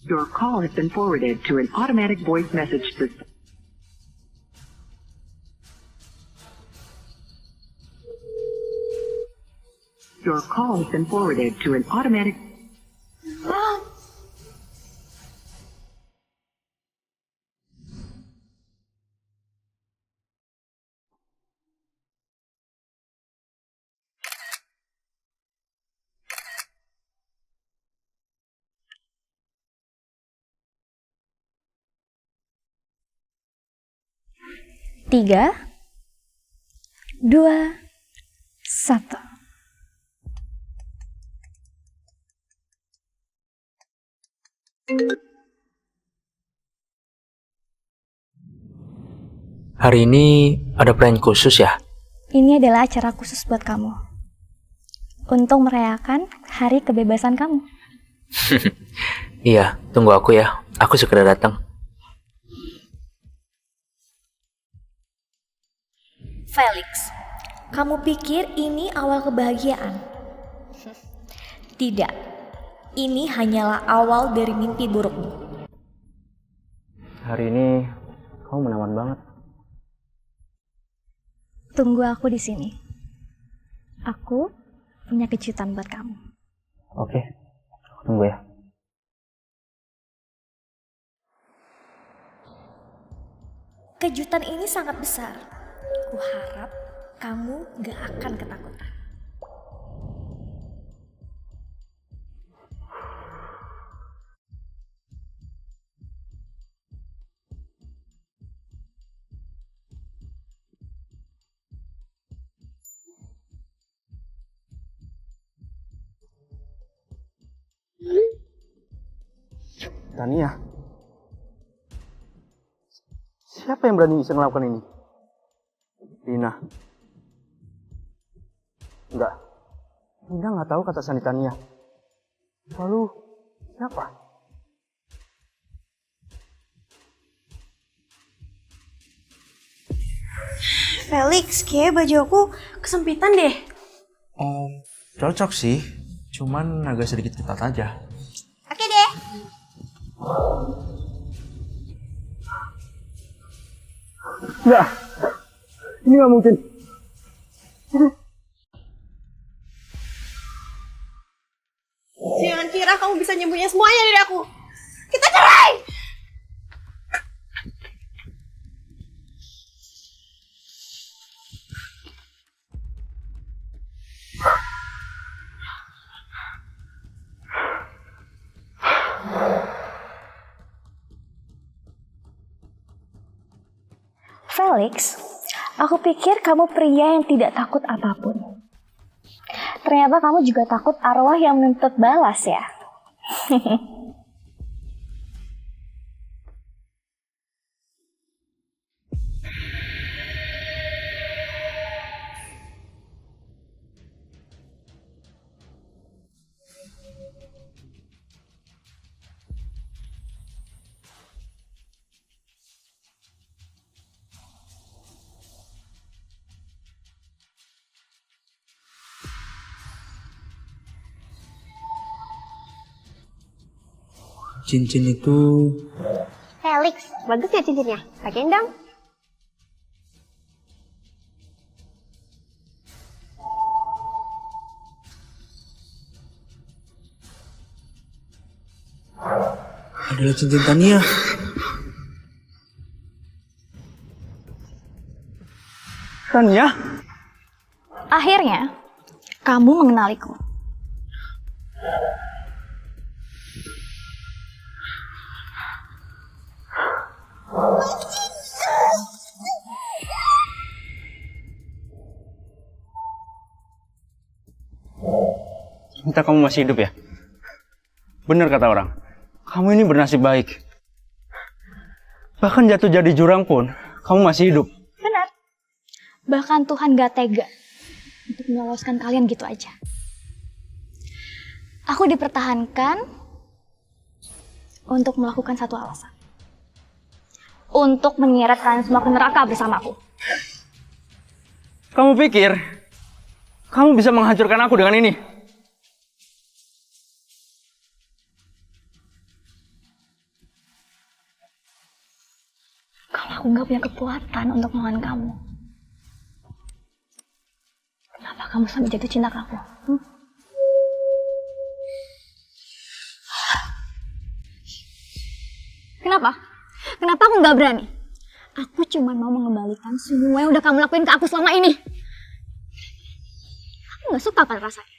Your call has been forwarded to an automatic voice message system. Your call has been forwarded to an automatic... Tiga, dua, satu. Hari ini ada plan khusus ya? Ini adalah acara khusus buat kamu. Untuk merayakan hari kebebasan kamu. Iya, tunggu aku ya. Aku segera datang. Felix, kamu pikir ini awal kebahagiaan? Tidak. Ini hanyalah awal dari mimpi burukmu. Hari ini kamu menawan banget. Tunggu aku di sini. Aku punya kejutan buat kamu. Oke, tunggu ya. Kejutan ini sangat besar. Ku harap kamu gak akan ketakutan. Tania, siapa yang berani bisa melakukan ini? Lina. Enggak. Lina nggak tahu kata sandi Tania. Lalu siapa? Felix, kayak baju aku kesempitan deh. Cocok sih, cuman agak sedikit ketat aja. Oke deh. Enggak. Ini nggak mungkin. Jangan kira kamu bisa nyembunyi semuanya dari aku. Kita cerai! Felix, aku pikir kamu pria yang tidak takut apapun. Ternyata kamu juga takut arwah yang menuntut balas ya. Cincin itu... Felix, bagus ya cincinnya? Pakein dong. adalah cincin Tania. Tania? Akhirnya, kamu mengenaliku. Ternyata kamu masih hidup ya? Benar kata orang, kamu ini bernasib baik. Bahkan jatuh jadi jurang pun, kamu masih hidup. Benar. Bahkan Tuhan gak tega untuk meloloskan kalian gitu aja. Aku dipertahankan untuk melakukan satu alasan. Untuk menyeret kalian semua ke neraka bersamaku. Kamu pikir, kamu bisa menghancurkan aku dengan ini? nggak punya kekuatan untuk melawan kamu. Kenapa kamu sampai jatuh cinta ke aku? Kenapa? Kenapa aku nggak berani? Aku cuma mau mengembalikan semua yang udah kamu lakuin ke aku selama ini. Aku nggak suka kan rasanya.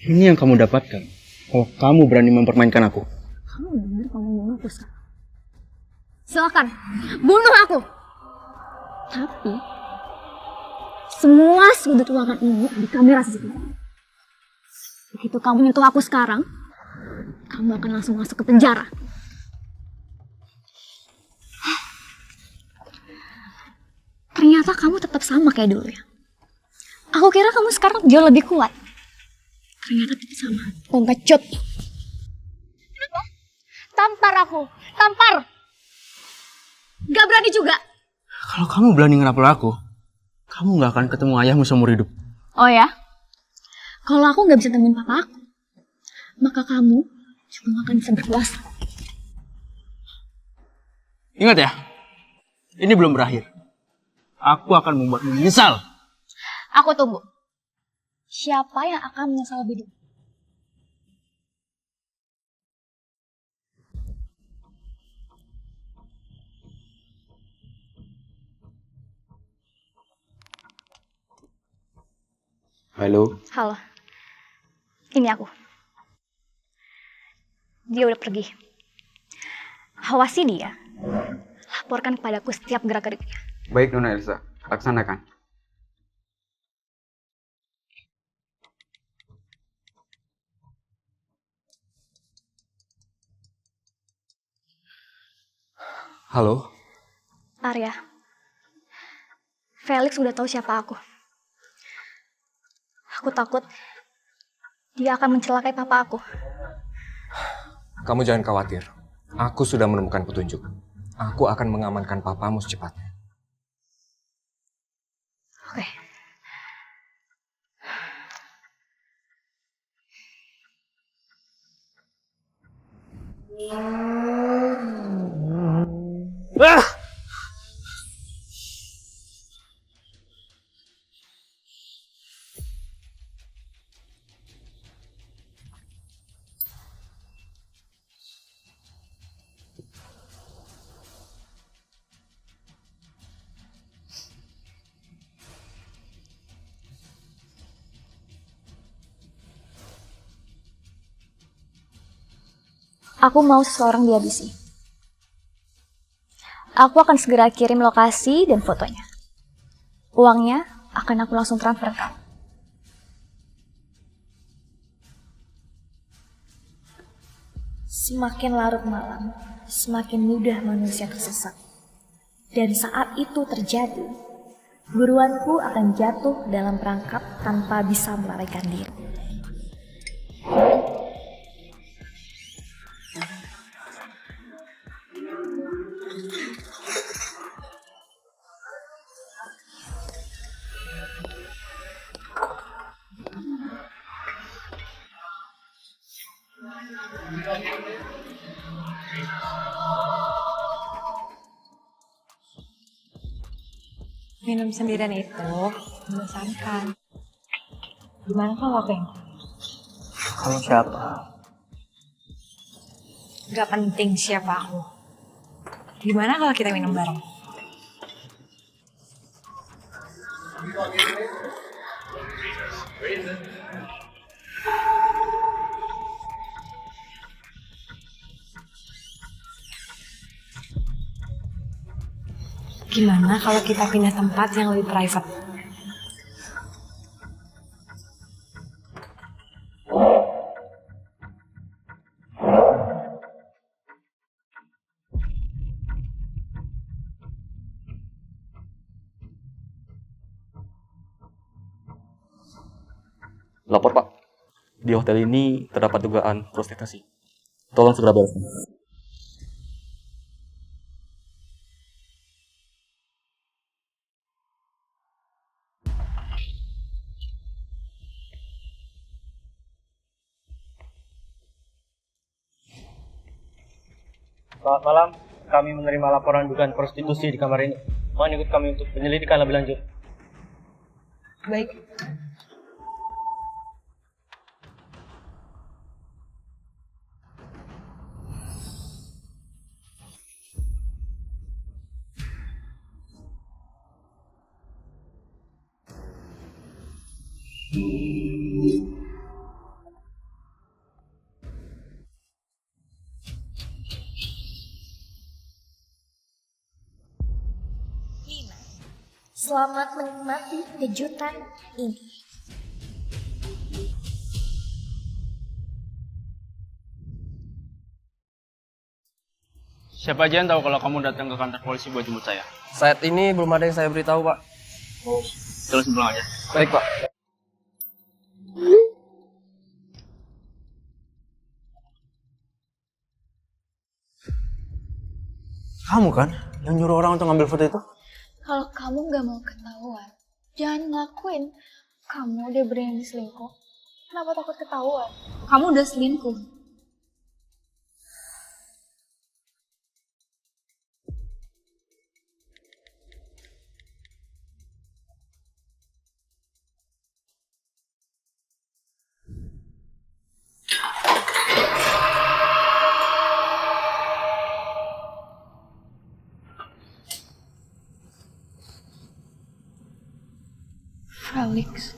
Ini yang kamu dapatkan kalau kamu berani mempermainkan aku. Kamu benar kamu bunuh aku sekarang. Silakan, bunuh aku. Tapi semua sudut ruangan ini ada kamera CCTV. Begitu kamu nyentuh aku sekarang, kamu akan langsung masuk ke penjara. Ternyata kamu tetap sama kayak dulu ya. Aku kira kamu sekarang jauh lebih kuat. Ternyata tidak sama. Pengecut. Kenapa? Tampar aku. Tampar. Gak berani juga. Kalau kamu berani ngerapel aku, kamu gak akan ketemu ayahmu seumur hidup. Oh ya? Kalau aku gak bisa temuin papa aku, maka kamu juga gak akan bisa berkuasa. Ingat ya, ini belum berakhir. Aku akan membuatmu menyesal. Aku tunggu. Siapa yang akan menyesal lebih dulu? Halo. Halo. Ini aku. Dia udah pergi. Awasi dia. Laporkan kepadaku setiap gerak-geriknya. Baik, Nona Elsa. Laksanakan. Halo? Arya. Felix udah tahu siapa aku. Aku takut dia akan mencelakai papa aku. Kamu jangan khawatir. Aku sudah menemukan petunjuk. Aku akan mengamankan papamu secepatnya. Oke. Aku mau seseorang dihabisi. Aku akan segera kirim lokasi dan fotonya. Uangnya akan aku langsung transfer ke kamu. Semakin larut malam, semakin mudah manusia tersesat. Dan saat itu terjadi, buruanku akan jatuh dalam perangkap tanpa bisa melarikan diri. Minum sendirian itu membosankan. Gimana kalau aku yang Kamu siapa? Gak penting siapa aku. Gimana kalau kita minum bareng? Gimana kalau kita pindah tempat yang lebih private? Lapor, Pak. Di hotel ini terdapat dugaan prostitusi. Tolong segera bereskan. Selamat malam. Kami menerima laporan dugaan prostitusi di kamar ini. Mohon ikut kami untuk penyelidikan lebih lanjut. Baik. Selamat menikmati kejutan ini. Siapa aja yang tahu kalau kamu datang ke kantor polisi buat jemput saya? Saat ini belum ada yang saya beritahu, Pak. Terus pulang aja. Baik, Pak. Kamu kan yang nyuruh orang untuk ngambil foto itu? Kalau kamu gak mau ketahuan, jangan ngelakuin. Kamu udah berani selingkuh. Kenapa takut ketahuan? Kamu udah selingkuh. Felix.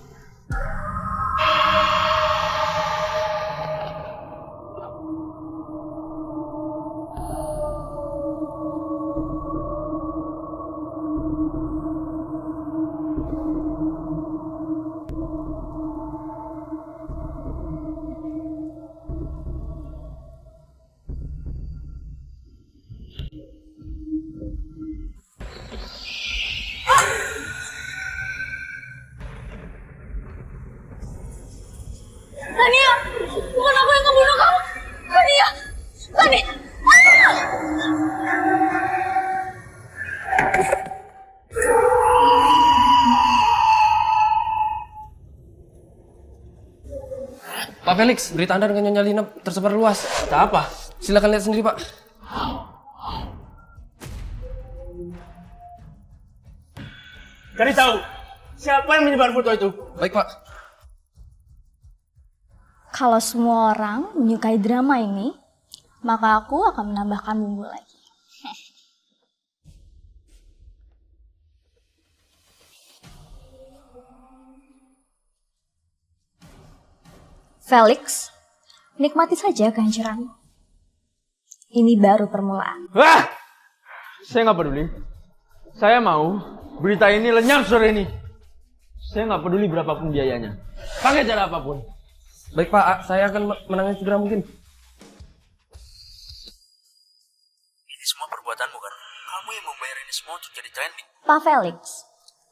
Tania, bukan aku yang ngebunuh kamu. Tania, Tania. Pak Felix, berita Anda dengan Nyonya Lina tersebar luas. Ada apa? Silakan lihat sendiri, Pak. Cari tahu siapa yang menyebar foto itu. Baik, Pak. Kalau semua orang menyukai drama ini, maka aku akan menambahkan bumbu lagi. Felix, nikmati saja kehancuranmu. Ini baru permulaan. Wah! Saya nggak peduli. Saya mau berita ini lenyap sore ini. Saya nggak peduli berapapun biayanya. Pakai cara apapun. Baik, Pak. Saya akan menangani segera mungkin. Ini semua perbuatanmu kan? Kamu yang membayar ini semua untuk jadi trending. Pak Felix,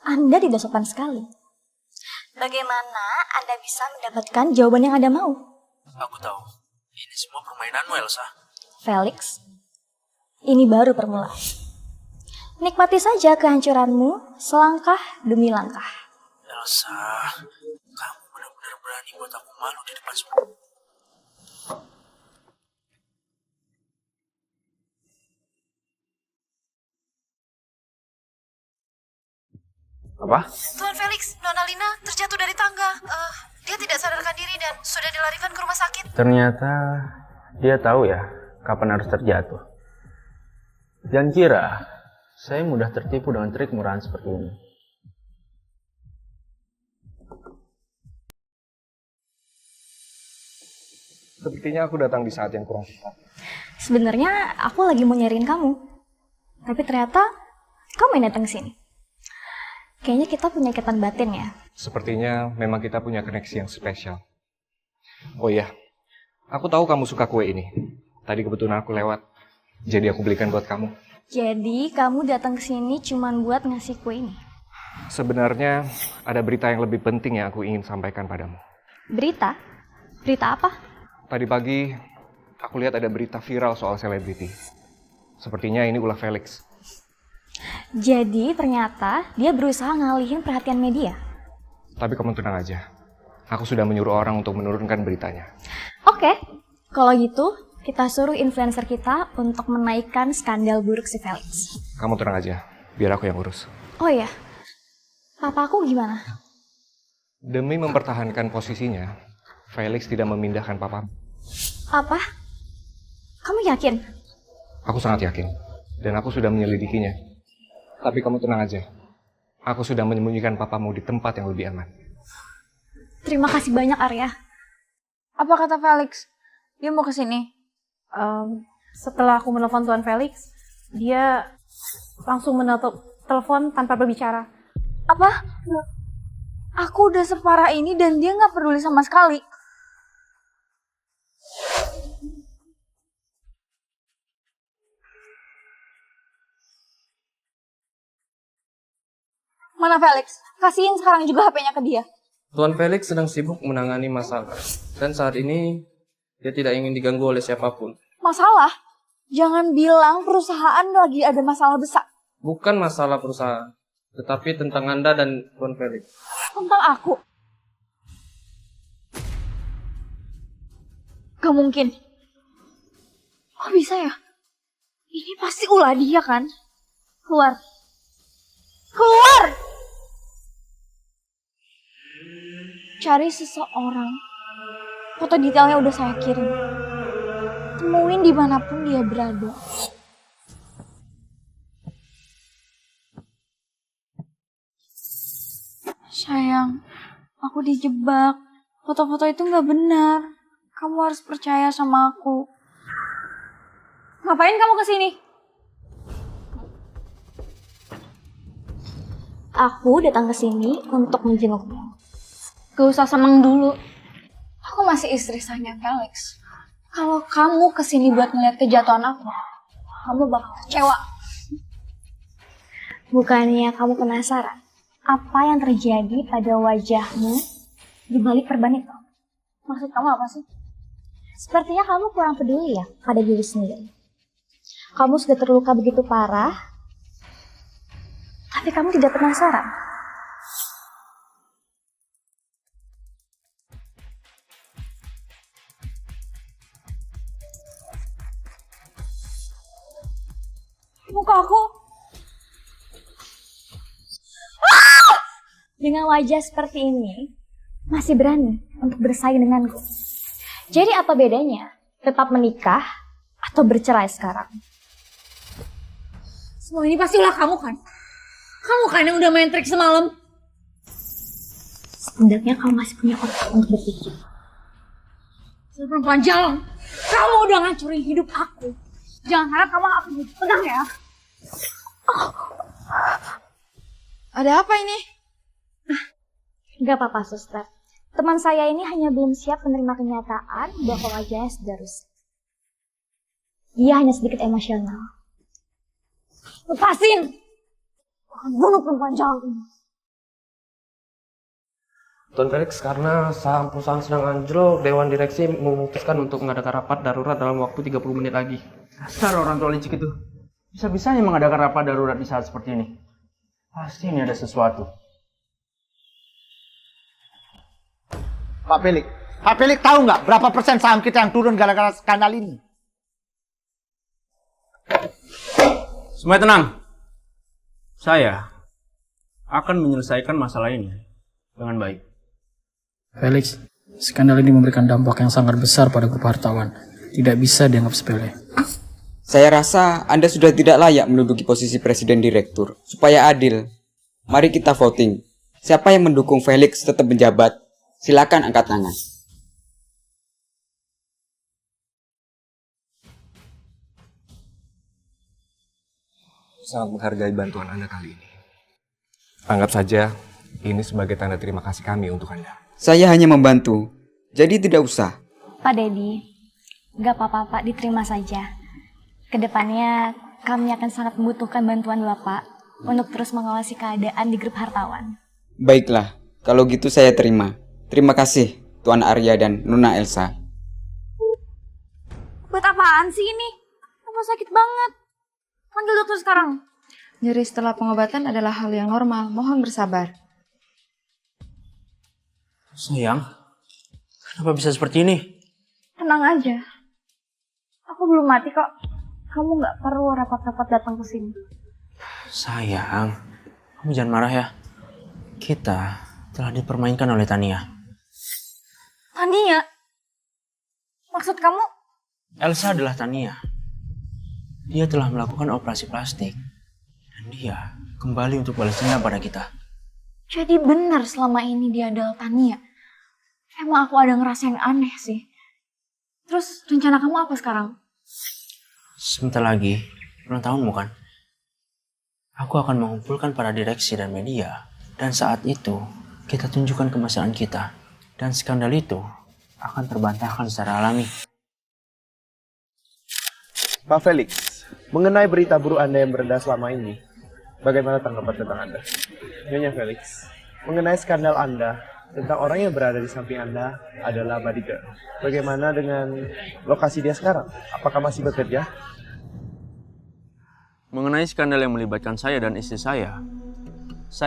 Anda tidak sopan sekali. Bagaimana Anda bisa mendapatkan jawaban yang Anda mau? Aku tahu. Ini semua permainanmu, Elsa. Felix, ini baru permulaan. Nikmati saja kehancuranmu selangkah demi langkah. Elsa, kamu benar-benar berani buat aku malu di depan semua. Apa? Tuan Felix, Nona Lina terjatuh dari tangga. Dia tidak sadarkan diri dan sudah dilarikan ke rumah sakit. Ternyata dia tahu ya kapan harus terjatuh. Jangan kira saya mudah tertipu dengan trik murahan seperti ini. Sepertinya aku datang di saat yang kurang tepat. Sebenarnya aku lagi mau nyariin kamu. Tapi ternyata kamu yang datang ke sini. Kayaknya kita punya ikatan batin ya. Sepertinya memang kita punya koneksi yang spesial. Oh iya, aku tahu kamu suka kue ini. Tadi kebetulan aku lewat, jadi aku belikan buat kamu. Jadi kamu datang ke sini cuma buat ngasih kue ini? Sebenarnya ada berita yang lebih penting yang aku ingin sampaikan padamu. Berita? Berita apa? Tadi pagi aku lihat ada berita viral soal selebriti. Sepertinya ini ulah Felix. Jadi ternyata dia berusaha ngalihin perhatian media. Tapi kamu tenang aja. Aku sudah menyuruh orang untuk menurunkan beritanya. Oke, kalau gitu kita suruh influencer kita untuk menaikkan skandal buruk si Felix. Kamu tenang aja. Biar aku yang urus. Oh ya, papa aku gimana? Demi mempertahankan posisinya, Felix tidak memindahkan papa. Apa? Kamu yakin? Aku sangat yakin. Dan aku sudah menyelidikinya. Tapi kamu tenang aja. Aku sudah menyembunyikan papamu di tempat yang lebih aman. Terima kasih banyak, Arya. Apa kata Felix? Dia mau kesini? Setelah aku menelpon Tuan Felix, dia langsung menutup telepon tanpa berbicara. Apa? Aku udah separah ini dan dia nggak peduli sama sekali. Mana Felix? Kasihin sekarang juga HP-nya ke dia. Tuan Felix sedang sibuk menangani masalah. Dan saat ini, dia tidak ingin diganggu oleh siapapun. Masalah? Jangan bilang perusahaan lagi ada masalah besar. Bukan masalah perusahaan, tetapi tentang Anda dan Tuan Felix. Tentang aku? Gak mungkin. Kok bisa ya? Ini pasti ulah dia kan? Keluar. Keluar! Cari seseorang. Foto detailnya udah saya kirim. Temuin dimanapun dia berada. Sayang, aku dijebak. Foto-foto itu nggak benar. Kamu harus percaya sama aku. Ngapain kamu kesini? Aku datang ke sini untuk menjengukmu. Gak usah seneng dulu. Aku masih istri sahnya Felix. Kalau kamu kesini buat ngeliat kejatuhan aku, kamu bakal kecewa. Bukannya kamu penasaran apa yang terjadi pada wajahmu di balik perban itu? Maksud kamu apa sih? Sepertinya kamu kurang peduli ya pada diri sendiri. Kamu sudah terluka begitu parah, tapi kamu tidak penasaran. Muka aku. Dengan wajah seperti ini, masih berani untuk bersaing denganku. Jadi apa bedanya? Tetap menikah atau bercerai sekarang? Semua ini pasti ulah kamu kan? Kamu kan yang udah main trik semalam? Setidaknya kamu masih punya otak untuk berpikir. Perempuan jalan, kamu udah ngancurin hidup aku. Jangan harap kamu akan tenang ya. Ada apa ini? Gak apa-apa, suster. Teman saya ini hanya belum siap menerima kenyataan bahwa wajahnya sudah rusak. Dia hanya sedikit emosional. Lepasin! Akan bunuh perempuan jalan ini. Tuan Felix, karena saham perusahaan sedang anjlok, Dewan Direksi memutuskan untuk mengadakan rapat darurat dalam waktu 30 menit lagi. Dasar orang tua licik itu. Bisa-bisanya mengadakan rapat darurat di saat seperti ini. Pasti ini ada sesuatu. Pak Felix tahu nggak berapa persen saham kita yang turun gara-gara skandal ini? Semuanya tenang. Saya akan menyelesaikan masalah ini dengan baik. Felix, skandal ini memberikan dampak yang sangat besar pada grup hartawan. Tidak bisa dianggap sepele. Saya rasa Anda sudah tidak layak menduduki posisi presiden direktur. Supaya adil, mari kita voting. Siapa yang mendukung Felix tetap menjabat? Silakan angkat tangan. Sangat menghargai bantuan Anda kali ini. Anggap saja ini sebagai tanda terima kasih kami untuk Anda. Saya hanya membantu, jadi tidak usah. Pak Dedi, gak apa-apa Pak, diterima saja. Kedepannya kami akan sangat membutuhkan bantuan Bapak untuk terus mengawasi keadaan di grup hartawan. Baiklah, kalau gitu saya terima. Terima kasih, Tuan Arya dan Nona Elsa. Buat apaan sih ini? Aku sakit banget. Panggil dokter sekarang. Nyeri setelah pengobatan adalah hal yang normal. Mohon bersabar. Sayang, kenapa bisa seperti ini? Tenang aja. Aku belum mati kok. Kamu nggak perlu repot-repot datang ke sini. Sayang, kamu jangan marah ya. Kita telah dipermainkan oleh Tania. Tania? Maksud kamu? Elsa adalah Tania. Dia telah melakukan operasi plastik. Dan dia kembali untuk balas dendam pada kita. Jadi benar selama ini dia adalah Tania. Emang aku ada ngerasa yang aneh sih. Terus rencana kamu apa sekarang? Sebentar lagi, ulang tahunmu kan? Aku akan mengumpulkan para direksi dan media. Dan saat itu, kita tunjukkan kemesraan kita. Dan skandal itu akan terbantahkan secara alami. Pak Felix, mengenai berita buruk Anda yang beredar selama ini, bagaimana tanggapan tentang Anda? Nyonya Felix, mengenai skandal Anda tentang orang yang berada di samping Anda adalah bodyguard. Bagaimana dengan lokasi dia sekarang? Apakah masih bekerja? Mengenai skandal yang melibatkan saya dan istri saya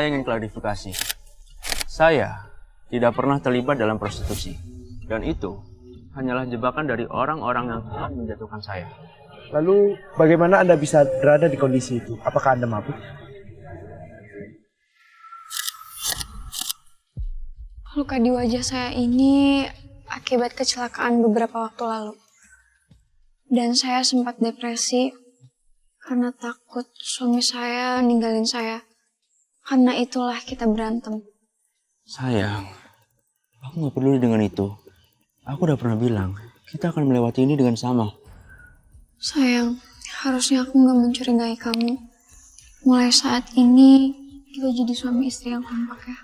ingin klarifikasi. Saya tidak pernah terlibat dalam prostitusi. Dan itu hanyalah jebakan dari orang-orang yang telah menjatuhkan saya. Lalu, bagaimana Anda bisa berada di kondisi itu? Apakah Anda mabuk? Luka di wajah saya ini akibat kecelakaan beberapa waktu lalu. Dan saya sempat depresi karena takut suami saya ninggalin saya. Karena itulah kita berantem. Sayang, aku gak peduli dengan itu. Aku udah pernah bilang, kita akan melewati ini dengan sama. Sayang, harusnya aku gak mencurigai kamu. Mulai saat ini, kita jadi suami istri yang kompak ya.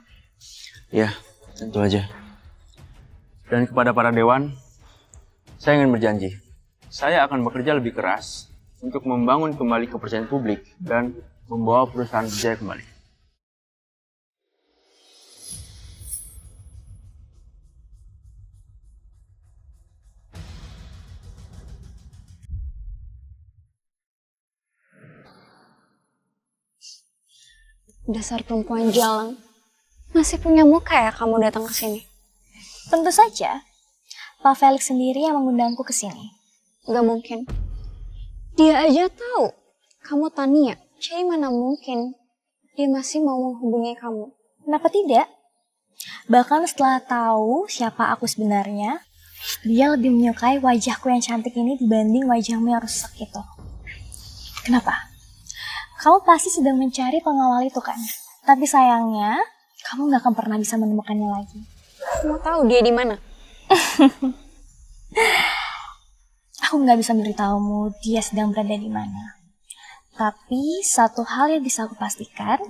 Ya, tentu aja. Dan kepada para dewan, saya ingin berjanji. Saya akan bekerja lebih keras untuk membangun kembali kepercayaan publik dan membawa perusahaan berjaya kembali. Dasar perempuan jalang. Masih punya muka ya kamu datang ke sini? Tentu saja. Pak Felix sendiri yang mengundangku ke sini. Gak mungkin. Dia aja tahu kamu Tania. Jadi mana mungkin dia masih mau menghubungi kamu? Kenapa tidak? Bahkan setelah tahu siapa aku sebenarnya, dia lebih menyukai wajahku yang cantik ini dibanding wajahmu yang rusak itu. Kenapa? Kamu pasti sedang mencari pengawal itu kan? Tapi sayangnya, kamu gak akan pernah bisa menemukannya lagi. Kamu tahu dia di mana? Aku gak bisa memberitahumu dia sedang berada di mana. Tapi satu hal yang bisa aku pastikan,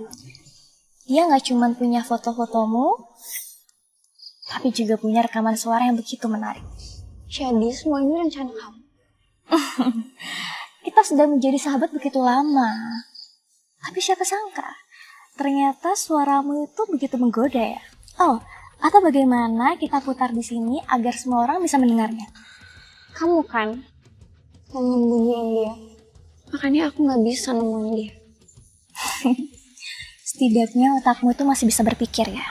dia gak cuma punya foto-fotomu, tapi juga punya rekaman suara yang begitu menarik. Jadi semua ini rencana kamu? Kita sudah menjadi sahabat begitu lama. Tapi siapa sangka, ternyata suaramu itu begitu menggoda ya. Oh, atau bagaimana kita putar di sini agar semua orang bisa mendengarnya? Kamu kan yang nyembunyiin dia. Makanya aku gak bisa nemuin dia. Setidaknya otakmu itu masih bisa berpikir ya.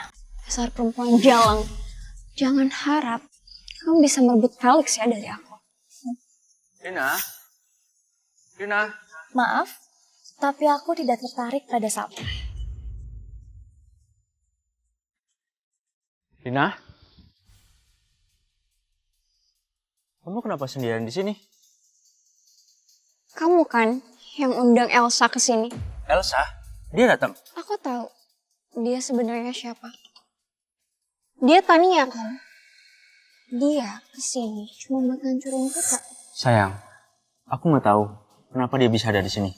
Dasar perempuan jalang. Jangan harap kamu bisa merebut Felix ya dari aku. Rina. Maaf, tapi aku tidak tertarik pada sapu. Rina? Kamu kenapa sendirian di sini? Kamu kan yang undang Elsa ke sini. Elsa? Dia datang? Aku tahu dia sebenarnya siapa. Dia Tania kan? Dia kesini cuma buat ngancurin kita. Sayang, aku nggak tahu kenapa dia bisa ada di sini.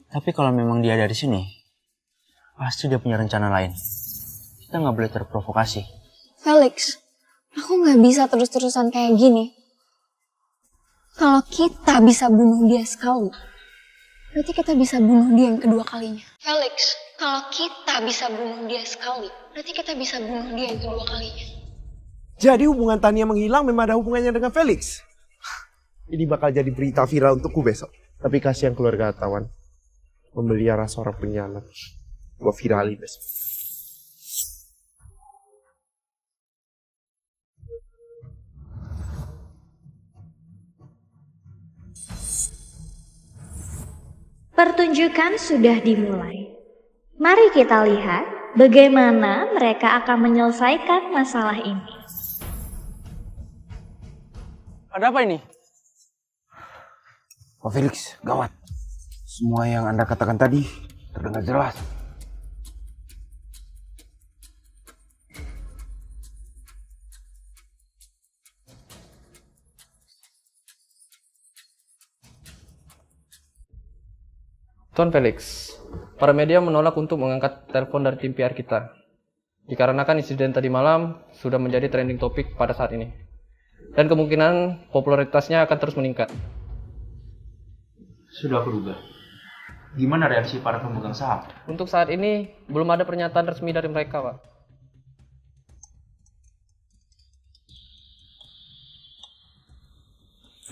Tapi kalau memang dia ada di sini, pasti dia punya rencana lain. Kita nggak boleh terprovokasi. Felix, aku nggak bisa terus-terusan kayak gini. Kalau kita bisa bunuh dia sekali, berarti kita bisa bunuh dia yang kedua kalinya. Felix, kalau kita bisa bunuh dia sekali, berarti kita bisa bunuh dia yang kedua kalinya. Jadi hubungan Tania menghilang memang ada hubungannya dengan Felix. Ini bakal jadi berita viral untukku besok. Tapi kasihan keluarga Tawan. Memelihara seorang penyianat. Gua virali besok. Pertunjukan sudah dimulai. Mari kita lihat bagaimana mereka akan menyelesaikan masalah ini. Ada apa ini? Pak Felix, gawat. Semua yang Anda katakan tadi terdengar jelas. Tuan Felix, para media menolak untuk mengangkat telepon dari tim PR kita. Dikarenakan insiden tadi malam sudah menjadi trending topik pada saat ini. Dan kemungkinan popularitasnya akan terus meningkat. Sudah aku duga. Gimana reaksi para pemegang saham? Untuk saat ini, belum ada pernyataan resmi dari mereka, Pak.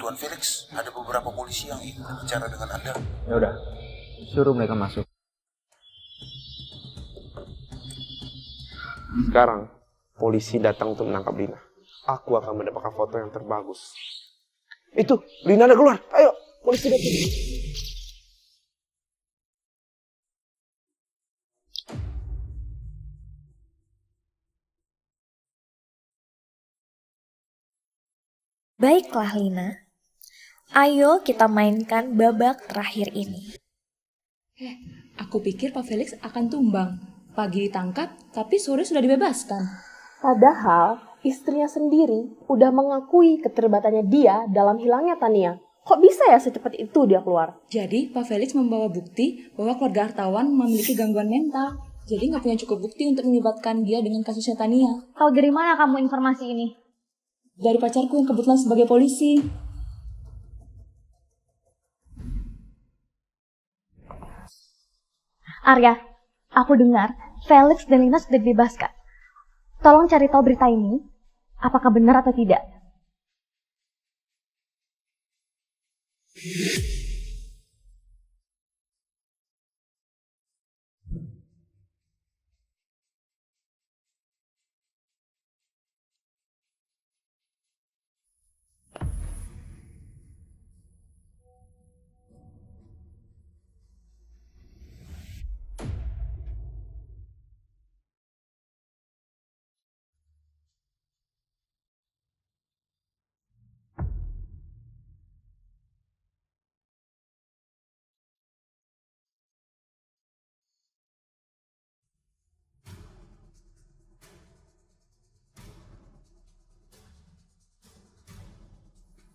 Tuan Felix, ada beberapa polisi yang ingin bicara dengan Anda. Ya udah, suruh mereka masuk. Sekarang, polisi datang untuk menangkap Lina. Aku akan mendapatkan foto yang terbagus. Itu, Lina udah keluar. Ayo, polisi datang. Baiklah Lina, ayo kita mainkan babak terakhir ini. Aku pikir Pak Felix akan tumbang. Pagi ditangkap, tapi sore sudah dibebaskan. Padahal istrinya sendiri udah mengakui keterlibatannya dia dalam hilangnya Tania. Kok bisa ya secepat itu dia keluar? Jadi Pak Felix membawa bukti bahwa keluarga hartawan memiliki gangguan mental. Jadi nggak punya cukup bukti untuk melibatkan dia dengan kasusnya Tania. Tahu dari mana kamu informasi ini? Dari pacarku yang kebetulan sebagai polisi. Arya, aku dengar Felix dan Lina sudah dibebaskan. Tolong cari tahu berita ini, apakah benar atau tidak.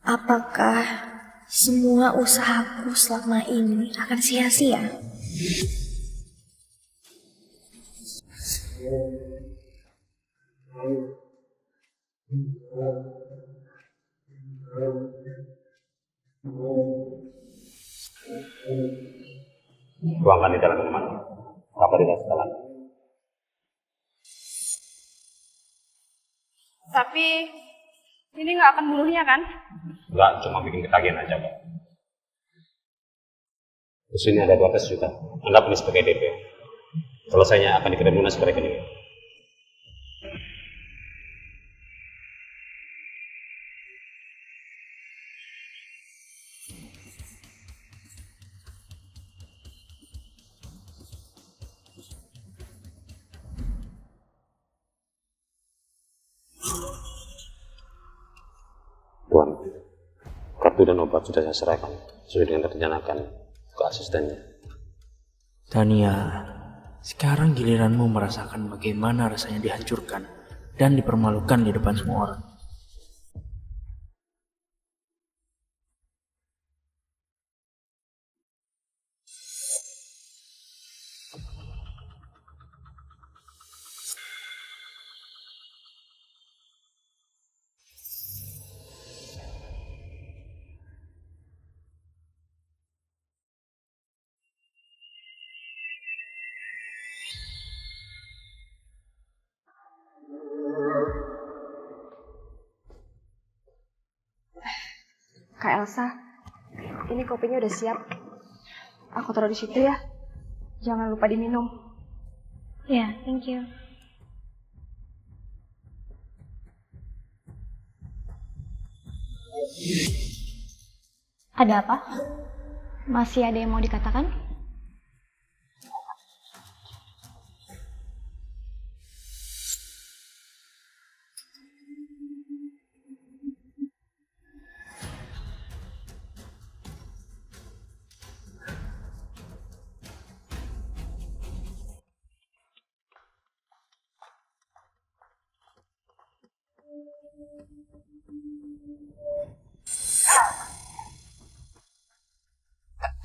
Apakah semua usahaku selama ini akan sia-sia? Tuangkan di dalam minuman. Apa tidak setelan? Tapi ini nggak akan bunuhnya kan? Enggak, cuma bikin ketagihan aja, Pak. Terus ini ada 12 juta. Anggap ini sebagai DP. Selesainya akan dikirim lunas ke rekening. Tuan, kartu dan obat sudah saya serahkan sesuai dengan rencanakan ke asistennya. Tania, sekarang giliranmu merasakan bagaimana rasanya dihancurkan dan dipermalukan di depan semua orang. Kak Elsa, ini kopinya udah siap. Aku taruh di situ ya. Jangan lupa diminum. Ya, thank you. Ada apa? Masih ada yang mau dikatakan?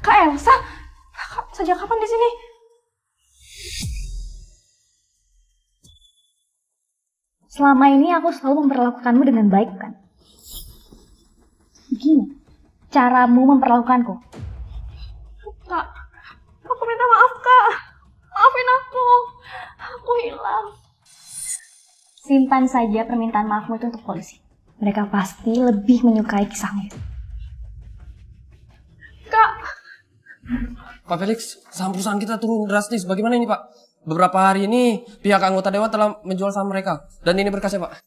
Kak Elsa, sejak kapan di sini? Selama ini aku selalu memperlakukanmu dengan baik, kan? Gini, caramu memperlakukanku. Kak, aku minta maaf, Kak. Maafin aku. Aku hilang. Simpan saja permintaan maafmu itu untuk polisi. Mereka pasti lebih menyukai kisahmu. Kak. Pak Felix, saham perusahaan kita turun drastis. Bagaimana ini, Pak? Beberapa hari ini pihak anggota dewan telah menjual saham mereka. Dan ini berkasnya, Pak.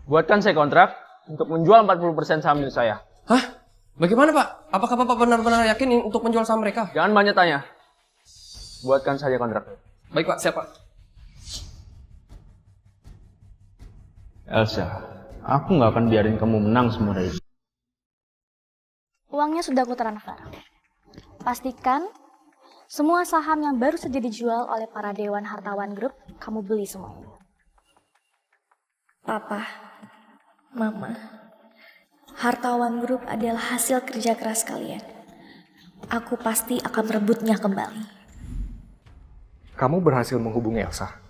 Buatkan saya kontrak untuk menjual 40% saham milik saya. Hah? Bagaimana, Pak? Apakah Bapak benar-benar yakin untuk menjual saham mereka? Jangan banyak tanya. Buatkan saja kontrak. Baik, Pak. Siap, Pak. Elsa, aku nggak akan biarin kamu menang semudah itu. Uangnya sudah aku transfer. Pastikan semua saham yang baru saja dijual oleh para Dewan Hartawan Group, kamu beli semuanya. Papa, Mama, Hartawan Group adalah hasil kerja keras kalian. Aku pasti akan merebutnya kembali. Kamu berhasil menghubungi Elsa.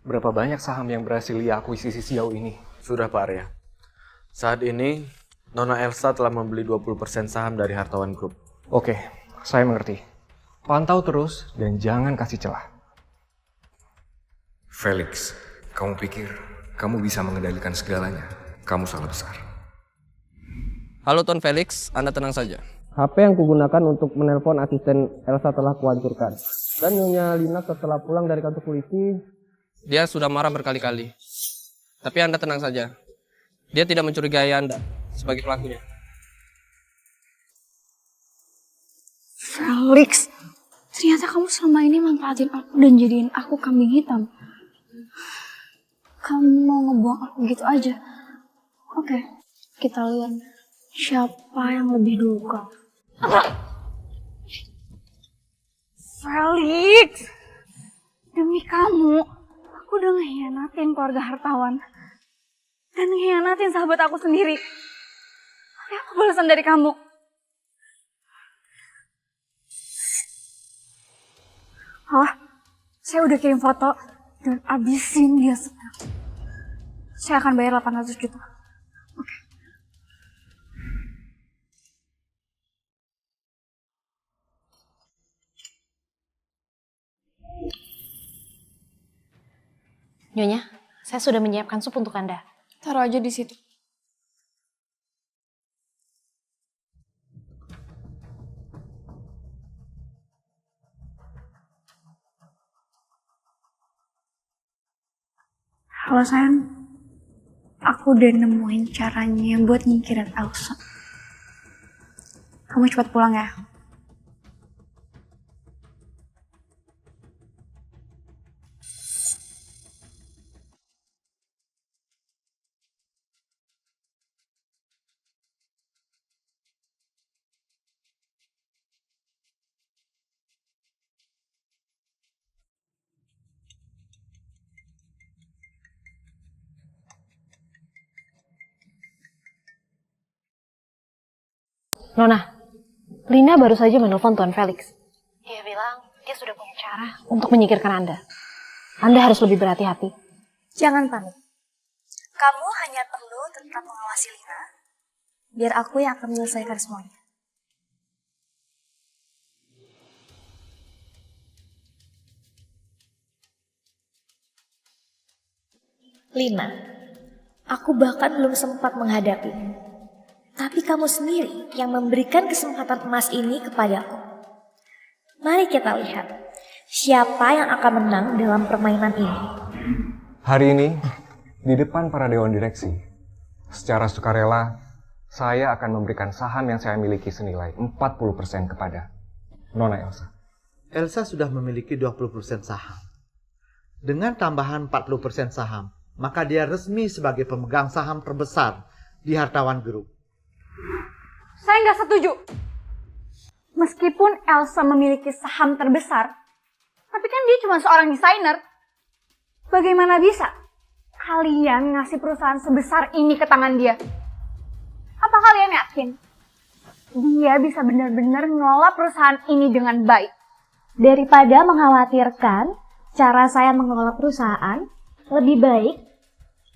Berapa banyak saham yang berhasil ia akuisisi sejauh ini? Sudah, Pak Arya. Saat ini, Nona Elsa telah membeli 20% saham dari Hartawan Group. Oke, saya mengerti. Pantau terus dan jangan kasih celah. Felix, kamu pikir kamu bisa mengendalikan segalanya? Kamu salah besar. Halo Tuan Felix, Anda tenang saja. HP yang kugunakan untuk menelpon asisten Elsa telah kuhancurkan. Dan Nyonya Lina setelah pulang dari kantor polisi, Dia sudah marah berkali-kali. Tapi Anda tenang saja. Dia tidak mencurigai Anda sebagai pelakunya. Felix, ternyata kamu selama ini manfaatin aku dan jadiin aku kambing hitam. Kamu mau ngebuang aku gitu aja? Oke, kita lihat siapa yang lebih dulu kau. Felix, demi kamu, aku udah ngehianatin keluarga hartawan. Dan ngehianatin sahabat aku sendiri. Tapi apa balasan dari kamu? Hah? Saya udah kirim foto dan abisin dia sekarang. Saya akan bayar 800 juta. Oke. Nyonya, saya sudah menyiapkan sup untuk Anda. Taruh aja di situ. Halo sayang, aku udah nemuin caranya buat nyingkirin Elsa. Kamu cepat pulang ya. Nona, Lina baru saja menelpon Tuan Felix. Dia bilang dia sudah punya cara untuk menyingkirkan Anda. Anda harus lebih berhati-hati. Jangan panik. Kamu hanya perlu tetap mengawasi Lina. Biar aku yang akan menyelesaikan semuanya. Lina, aku bahkan belum sempat menghadapimu. Tapi kamu sendiri yang memberikan kesempatan emas ini kepadaku. Mari kita lihat siapa yang akan menang dalam permainan ini. Hari ini, di depan para dewan direksi, secara sukarela, saya akan memberikan saham yang saya miliki senilai 40% kepada Nona Elsa. Elsa sudah memiliki 20% saham. Dengan tambahan 40% saham, maka dia resmi sebagai pemegang saham terbesar di Hartawan Group. Saya nggak setuju. Meskipun Elsa memiliki saham terbesar, tapi kan dia cuma seorang desainer. Bagaimana bisa kalian ngasih perusahaan sebesar ini ke tangan dia? Apa kalian yakin dia bisa benar-benar mengelola perusahaan ini dengan baik? Daripada mengkhawatirkan cara saya mengelola perusahaan, lebih baik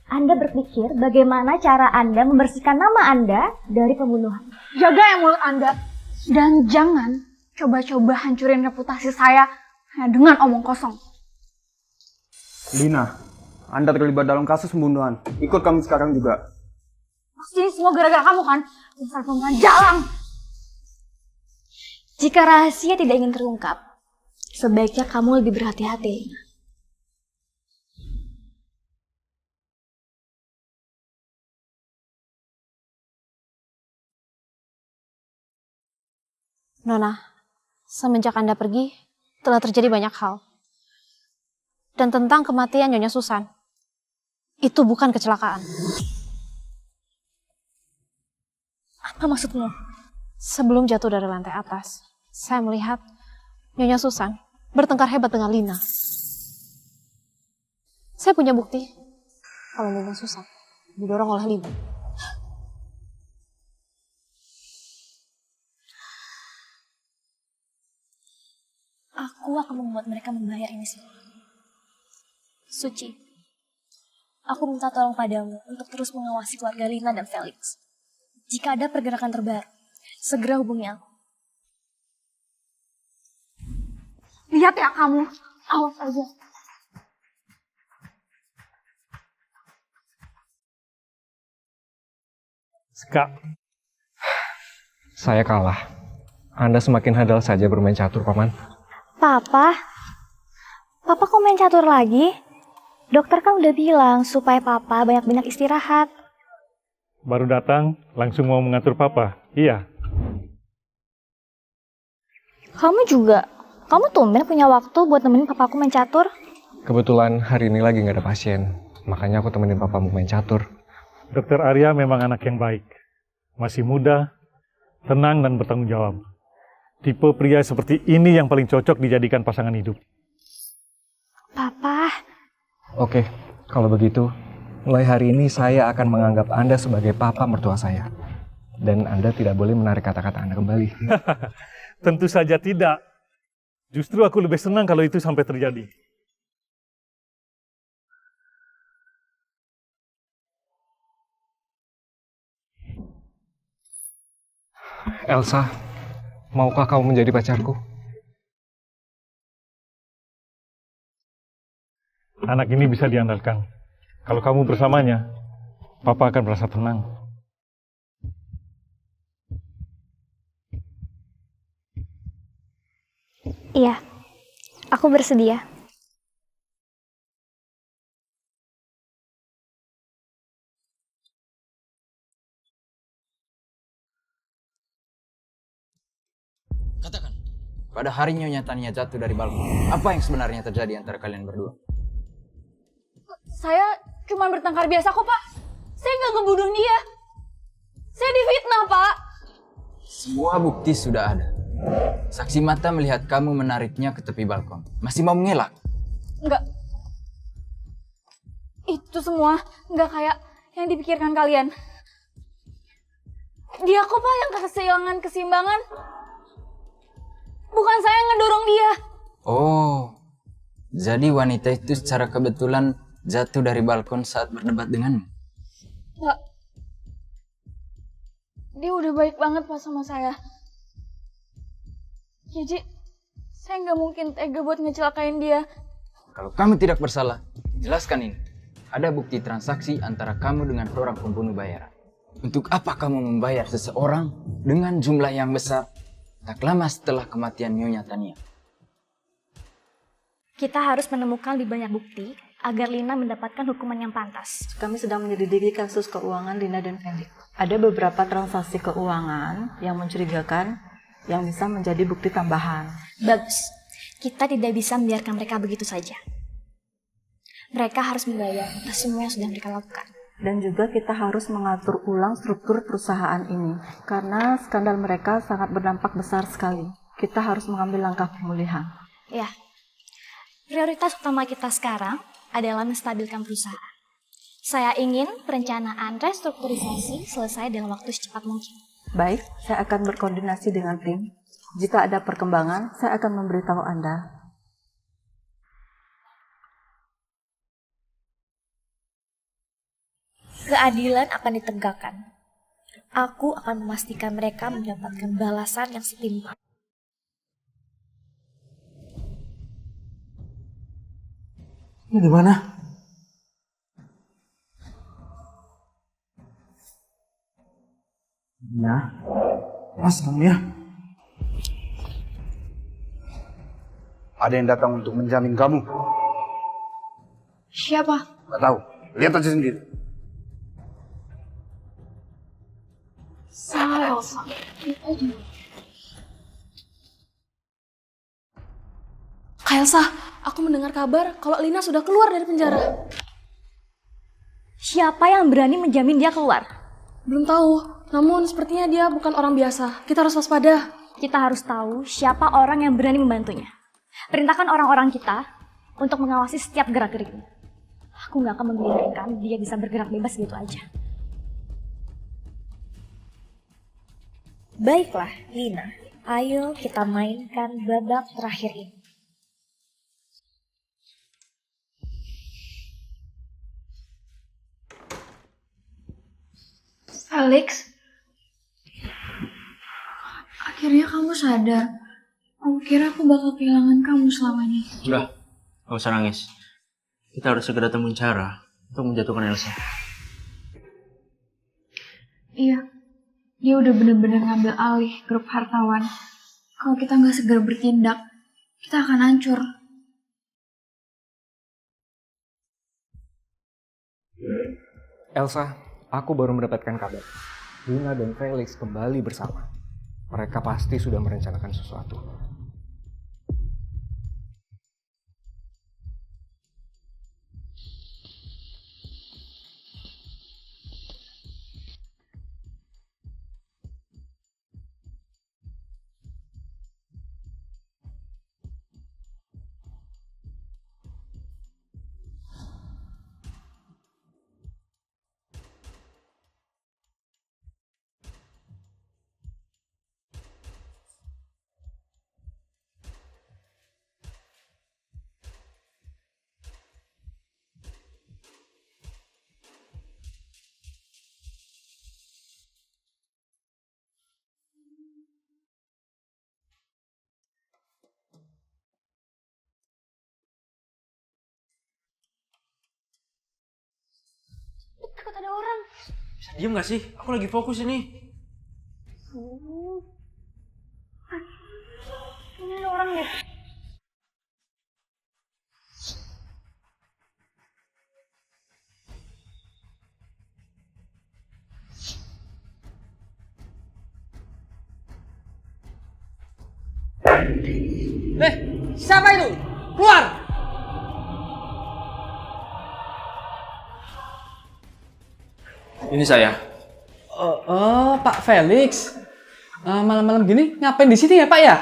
Anda berpikir bagaimana cara Anda membersihkan nama Anda dari pembunuhan. Jaga yang mulut Anda. Dan jangan coba-coba hancurin reputasi saya hanya dengan omong kosong. Lina, Anda terlibat dalam kasus pembunuhan. Ikut kami sekarang juga. Pasti ini semua gara-gara kamu kan? Dasar pembunuhan jalang. Jika rahasia tidak ingin terungkap, sebaiknya kamu lebih berhati-hati. Nona, semenjak Anda pergi, telah terjadi banyak hal. Dan tentang kematian Nyonya Susan, itu bukan kecelakaan. Apa maksudmu? Sebelum jatuh dari lantai atas, saya melihat Nyonya Susan bertengkar hebat dengan Lina. Saya punya bukti kalau Nyonya Susan didorong oleh Lina. Aku akan membuat mereka membayar ini semua. Suci, aku minta tolong padamu untuk terus mengawasi keluarga Lina dan Felix. Jika ada pergerakan terbaru, segera hubungi aku. Lihat ya kamu, awas aja. Kak, saya kalah. Anda semakin handal saja bermain catur, Paman. Papa kok main catur lagi? Dokter kan udah bilang supaya Papa banyak-banyak istirahat. Baru datang, langsung mau mengatur Papa. Iya. Kamu juga? Kamu tumben punya waktu buat nemenin papaku main catur? Kebetulan hari ini lagi nggak ada pasien, makanya aku temenin papamu main catur. Dokter Arya memang anak yang baik. Masih muda, tenang dan bertanggung jawab. Tipe pria seperti ini yang paling cocok dijadikan pasangan hidup. Papa. Oke, kalau begitu, mulai hari ini saya akan menganggap Anda sebagai papa mertua saya. Dan Anda tidak boleh menarik kata-kata Anda kembali. Tentu saja tidak. Justru aku lebih senang kalau itu sampai terjadi. Elsa, maukah kamu menjadi pacarku? Anak ini bisa diandalkan. Kalau kamu bersamanya, Papa akan merasa tenang. Iya, aku bersedia. Katakan, pada hari Nyonya Tania jatuh dari balkon, apa yang sebenarnya terjadi antara kalian berdua? Saya cuma bertengkar biasa kok, Pak. Saya nggak ngebunuh dia. Saya difitnah, Pak. Semua bukti sudah ada. Saksi mata melihat kamu menariknya ke tepi balkon. Masih mau mengelak? Enggak. Itu semua nggak kayak yang dipikirkan kalian. Dia kok, Pak, yang kehilangan keseimbangan. Bukan saya yang ngedorong dia. Oh, jadi wanita itu secara kebetulan jatuh dari balkon saat berdebat denganmu? Pak, dia udah baik banget, Pak, sama saya. Jadi, saya nggak mungkin tega buat ngecelakain dia. Kalau kamu tidak bersalah, jelaskan ini. Ada bukti transaksi antara kamu dengan seorang pembunuh bayaran. Untuk apa kamu membayar seseorang dengan jumlah yang besar tak lama setelah kematian Nyonya Tania? Kita harus menemukan lebih banyak bukti agar Lina mendapatkan hukuman yang pantas. Kami sedang menyelidiki kasus keuangan Lina dan Felix. Ada beberapa transaksi keuangan yang mencurigakan yang bisa menjadi bukti tambahan. Bagus. Kita tidak bisa membiarkan mereka begitu saja. Mereka harus membayar atas semua yang sudah mereka lakukan. Dan juga kita harus mengatur ulang struktur perusahaan ini. Karena skandal mereka sangat berdampak besar sekali. Kita harus mengambil langkah pemulihan. Ya, prioritas utama kita sekarang adalah menstabilkan perusahaan. Saya ingin perencanaan restrukturisasi selesai dalam waktu secepat mungkin. Baik, saya akan berkoordinasi dengan tim. Jika ada perkembangan, saya akan memberitahu Anda. Keadilan akan ditegakkan. Aku akan memastikan mereka mendapatkan balasan yang setimpal. Ini di mana? Ya, mas ya. Ada yang datang untuk menjamin kamu. Siapa? Gak tahu. Lihat aja sendiri. Salah Elsa. Lihat aja. Kak Elsa, aku mendengar kabar kalau Lina sudah keluar dari penjara. Siapa yang berani menjamin dia keluar? Belum tahu, namun sepertinya dia bukan orang biasa. Kita harus waspada. Kita harus tahu siapa orang yang berani membantunya. Perintahkan orang-orang kita untuk mengawasi setiap gerak-geriknya. Aku nggak akan membiarkan dia bisa bergerak bebas gitu aja. Baiklah, Lina. Ayo kita mainkan babak terakhir ini. Felix, akhirnya kamu sadar. Aku kira aku bakal kehilangan kamu selamanya. Udah, gak usah nangis. Kita harus segera temuin cara untuk menjatuhkan Elsa. Iya, dia udah bener-bener ngambil alih grup hartawan. Kalau kita nggak segera bertindak, kita akan hancur. Elsa, aku baru mendapatkan kabar. Lina dan Felix kembali bersama. Mereka pasti sudah merencanakan sesuatu. Takut ada orang. Bisa diem gak sih? Aku lagi fokus ini. Ini ada orang deh. Siapa itu? Keluar! Ini saya. Pak Felix. Malam-malam gini ngapain di sini ya, Pak ya?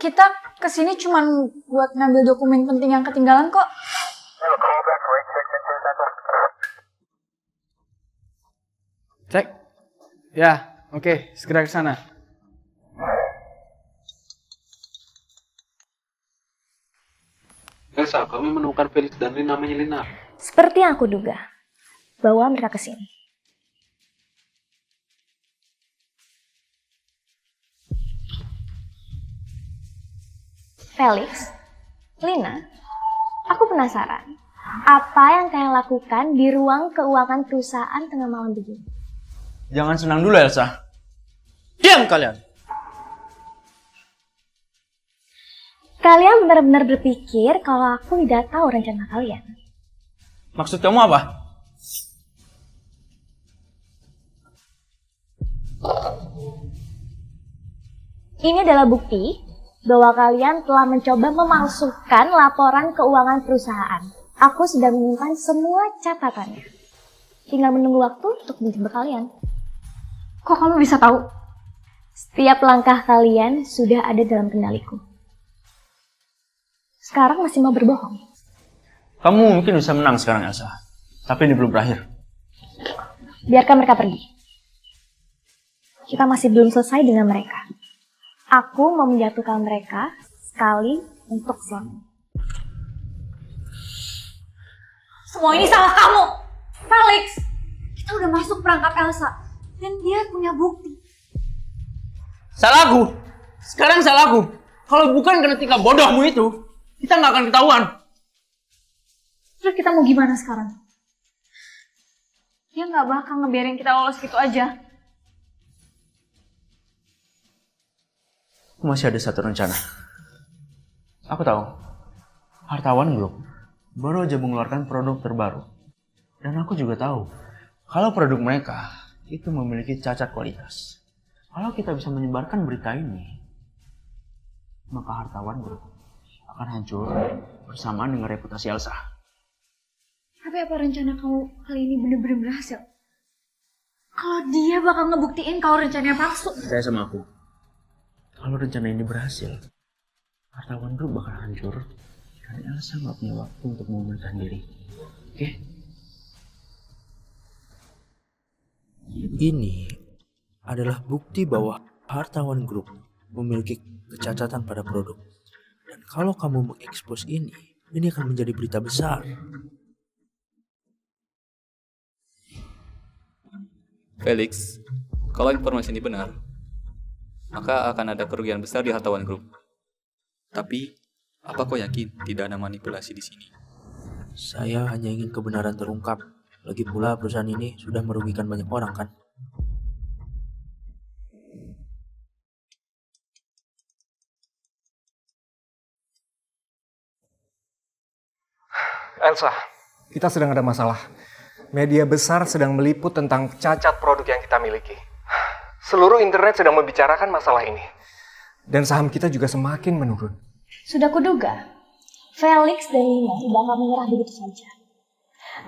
Kita kesini cuma buat ngambil dokumen penting yang ketinggalan kok. Cek. Ya, oke, segera ke sana. Elsa, kami menemukan Felix dan Lina, namanya Lina. Seperti yang aku duga, bawa mereka ke sini. Felix, Lina, aku penasaran. Apa yang kalian lakukan di ruang keuangan perusahaan tengah malam begini? Jangan senang dulu, Elsa. Diam kalian! Kalian benar-benar berpikir kalau aku tidak tahu rencana kalian. Maksud kamu apa? Ini adalah bukti bahwa kalian telah mencoba memalsukan laporan keuangan perusahaan. Aku sudah menyimpan semua catatannya. Tinggal menunggu waktu untuk menjemput kalian. Kok kamu bisa tahu? Setiap langkah kalian sudah ada dalam kendaliku. Sekarang masih mau berbohong? Kamu mungkin bisa menang sekarang, Elsa. Tapi ini belum berakhir. Biarkan mereka pergi. Kita masih belum selesai dengan mereka. Aku mau menjatuhkan mereka sekali untuk selamanya. Semua ini salah kamu, Felix. Kita udah masuk perangkap Elsa. Dan dia punya bukti. Salahku. Sekarang salahku. Kalau bukan karena tingkah bodohmu itu, kita nggak akan ketahuan. Terus kita mau gimana sekarang? Dia nggak bakal ngebiarin kita lolos gitu aja. Masih ada satu rencana. Aku tahu. Hartawan Group baru aja mengeluarkan produk terbaru. Dan aku juga tahu kalau produk mereka itu memiliki cacat kualitas. Kalau kita bisa menyebarkan berita ini, maka Hartawan Group akan hancur bersamaan dengan reputasi Elsa. Tapi apa rencana kamu kali ini bener-bener berhasil? Kalau dia bakal ngebuktiin kalau rencananya palsu. Percaya sama aku. Kalau rencana ini berhasil, Hartawan Group bakal hancur karena Elsa nggak punya waktu untuk memulihkan diri. Oke? Ini adalah bukti bahwa Hartawan Group memiliki kecacatan pada produk. Dan kalau kamu mengekspos ini akan menjadi berita besar. Felix, kalau informasi ini benar, maka akan ada kerugian besar di Hartawan Group. Tapi, apa kau yakin tidak ada manipulasi di sini? Saya hanya ingin kebenaran terungkap. Lagi pula perusahaan ini sudah merugikan banyak orang kan? Elsa, kita sedang ada masalah. Media besar sedang meliput tentang cacat produk yang kita miliki. Seluruh internet sedang membicarakan masalah ini. Dan saham kita juga semakin menurun. Sudah kuduga, Felix dan Lina tidak akan menyerah begitu saja.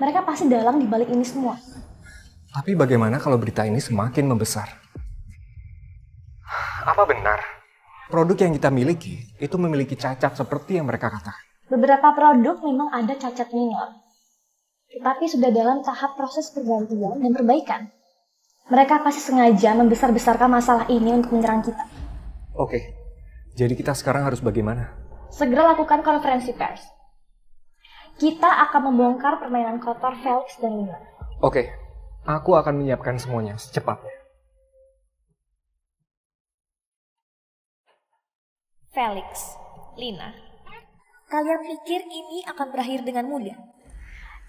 Mereka pasti dalang di balik ini semua. Tapi bagaimana kalau berita ini semakin membesar? Apa benar produk yang kita miliki itu memiliki cacat seperti yang mereka katakan? Beberapa produk memang ada cacat minor, tetapi sudah dalam tahap proses pergantian dan perbaikan. Mereka pasti sengaja membesar-besarkan masalah ini untuk menyerang kita. Oke, jadi kita sekarang harus bagaimana? Segera lakukan konferensi pers. Kita akan membongkar permainan kotor Felix dan Lina. Oke, aku akan menyiapkan semuanya secepatnya. Felix, Lina, kalian pikir ini akan berakhir dengan mudah?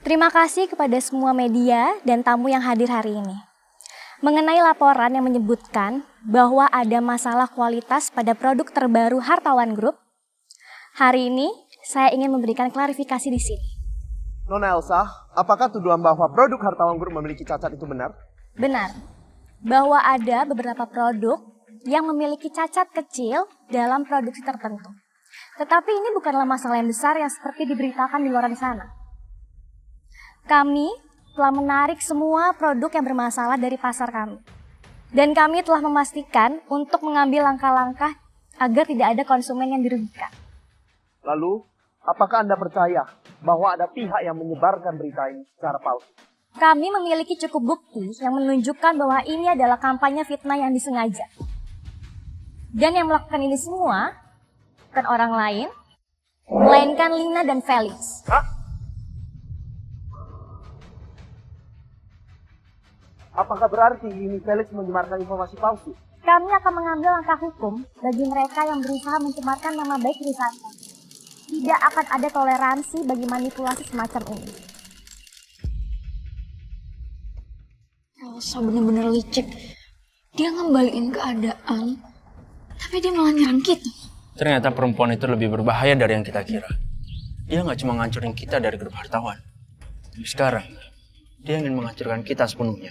Terima kasih kepada semua media dan tamu yang hadir hari ini. Mengenai laporan yang menyebutkan bahwa ada masalah kualitas pada produk terbaru Hartawan Group, hari ini saya ingin memberikan klarifikasi di sini. Nona Elsa, apakah tuduhan bahwa produk Hartawan Group memiliki cacat itu benar? Benar, bahwa ada beberapa produk yang memiliki cacat kecil dalam produksi tertentu. Tetapi ini bukanlah masalah yang besar yang seperti diberitakan di luar sana. Kami telah menarik semua produk yang bermasalah dari pasar kami. Dan kami telah memastikan untuk mengambil langkah-langkah agar tidak ada konsumen yang dirugikan. Lalu, apakah Anda percaya bahwa ada pihak yang menyebarkan berita ini secara palsu? Kami memiliki cukup bukti yang menunjukkan bahwa ini adalah kampanye fitnah yang disengaja. Dan yang melakukan ini semua bukan orang lain, melainkan Lina dan Felix. Hah? Apakah berarti ini Felix menyebarkan informasi palsu? Kami akan mengambil langkah hukum bagi mereka yang berusaha mencemarkan nama baik perusahaan. Tidak akan ada toleransi bagi manipulasi semacam ini. Elsa bener-bener licik. Dia ngembaliin keadaan, tapi dia malah nyerang kita. Ternyata perempuan itu lebih berbahaya dari yang kita kira. Dia nggak cuma ngancurin kita dari grup hartawan, Tapi sekarang, dia ingin menghancurkan kita sepenuhnya.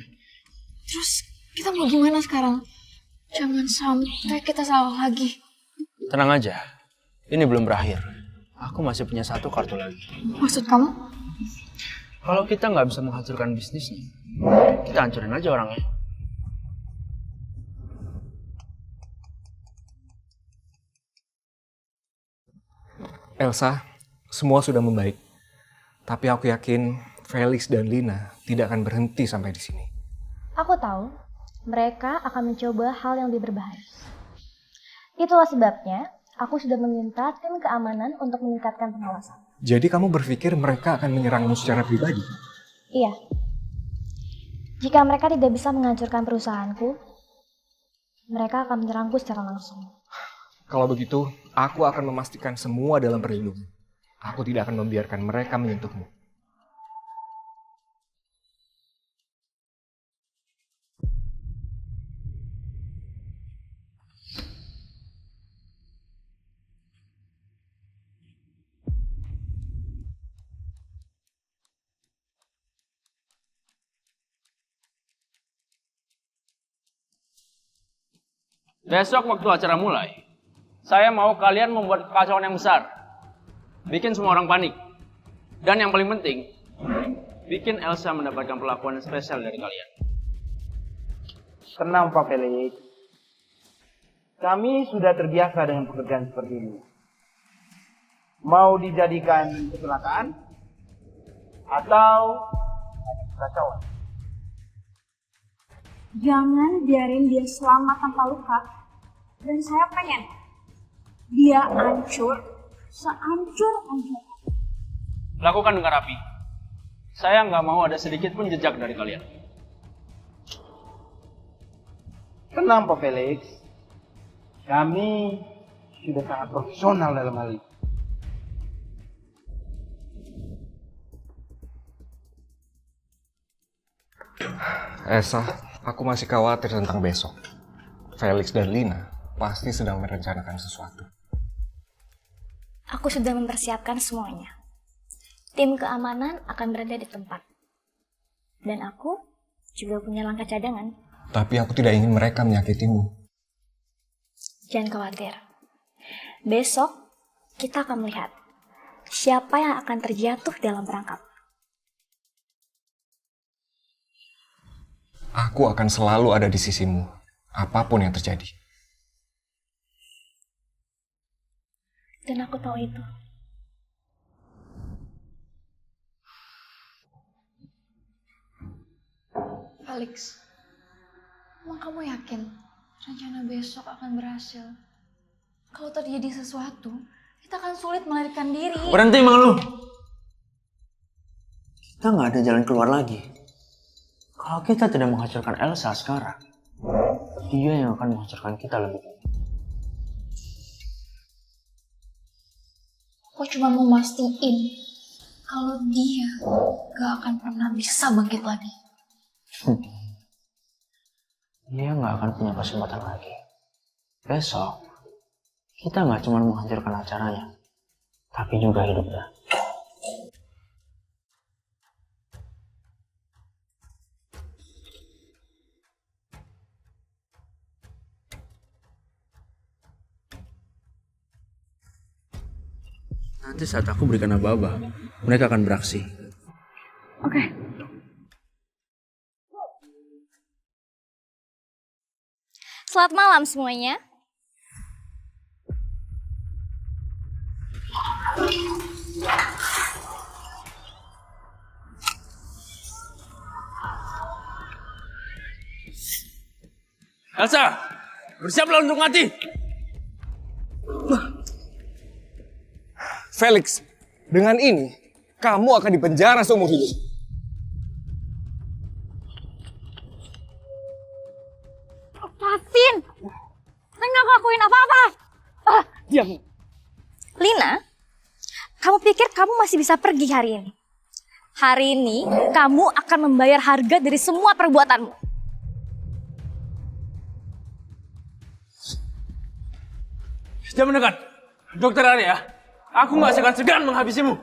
Terus kita mau gimana sekarang? Jangan sampai kita salah lagi. Tenang aja, ini belum berakhir. Aku masih punya satu kartu lagi. Maksud kamu? Kalau kita nggak bisa menghancurkan bisnisnya, kita hancurin aja orangnya. Elsa, semua sudah membaik. Tapi aku yakin Felix dan Lina tidak akan berhenti sampai di sini. Aku tahu mereka akan mencoba hal yang lebih berbahaya. Itulah sebabnya aku sudah meminta tim keamanan untuk meningkatkan pengawasan. Jadi kamu berpikir mereka akan menyerangmu secara pribadi? Iya. Jika mereka tidak bisa menghancurkan perusahaanku, mereka akan menyerangku secara langsung. Kalau begitu, aku akan memastikan semua dalam perlindungan. Aku tidak akan membiarkan mereka menyentuhmu. Besok waktu acara mulai, saya mau kalian membuat kekacauan yang besar. Bikin semua orang panik. Dan yang paling penting, bikin Elsa mendapatkan perlakuan spesial dari kalian. Tenang Pak Felix. Kami sudah terbiasa dengan pekerjaan seperti ini. Mau dijadikan kecelakaan atau kekacauan? Jangan biarin dia selamat tanpa luka. Dan saya pengen dia hancur sehancur-hancur. Lakukan dengan rapi. Saya nggak mau ada sedikit pun jejak dari kalian. Tenang Pak Felix. Kami sudah sangat profesional dalam hal ini. Elsa, aku masih khawatir tentang besok. Felix dan Lina pasti sedang merencanakan sesuatu. Aku sudah mempersiapkan semuanya. Tim keamanan akan berada di tempat. Dan aku juga punya langkah cadangan. Tapi aku tidak ingin mereka menyakitimu. Jangan khawatir. Besok kita akan melihat siapa yang akan terjatuh dalam perangkap. Aku akan selalu ada di sisimu, apapun yang terjadi. Dan aku tahu itu. Felix, emang kamu yakin rencana besok akan berhasil? Kalau terjadi sesuatu, kita akan sulit melarikan diri. Berhenti mengeluh. Kita nggak ada jalan keluar lagi. Kalau kita tidak menghancurkan Elsa sekarang, dia yang akan menghancurkan kita lebih dulu. Aku cuma mau mastiin kalau dia gak akan pernah bisa bangkit lagi. Dia nggak akan punya kesempatan lagi. Besok, kita nggak cuma menghancurkan acaranya, tapi juga hidupnya. Nanti saat aku berikan aba-aba, mereka akan beraksi. Oke. Selamat malam semuanya. Elsa, bersiaplah untuk mati. Felix, dengan ini, kamu akan dipenjara seumur hidup. Lepasin! Saya nggak ngelakuin apa-apa. Diam. Lina, kamu pikir kamu masih bisa pergi hari ini? Hari ini, kamu akan membayar harga dari semua perbuatanmu. Jangan mendekat. Dokter Arya, aku nggak segan-segan menghabisimu.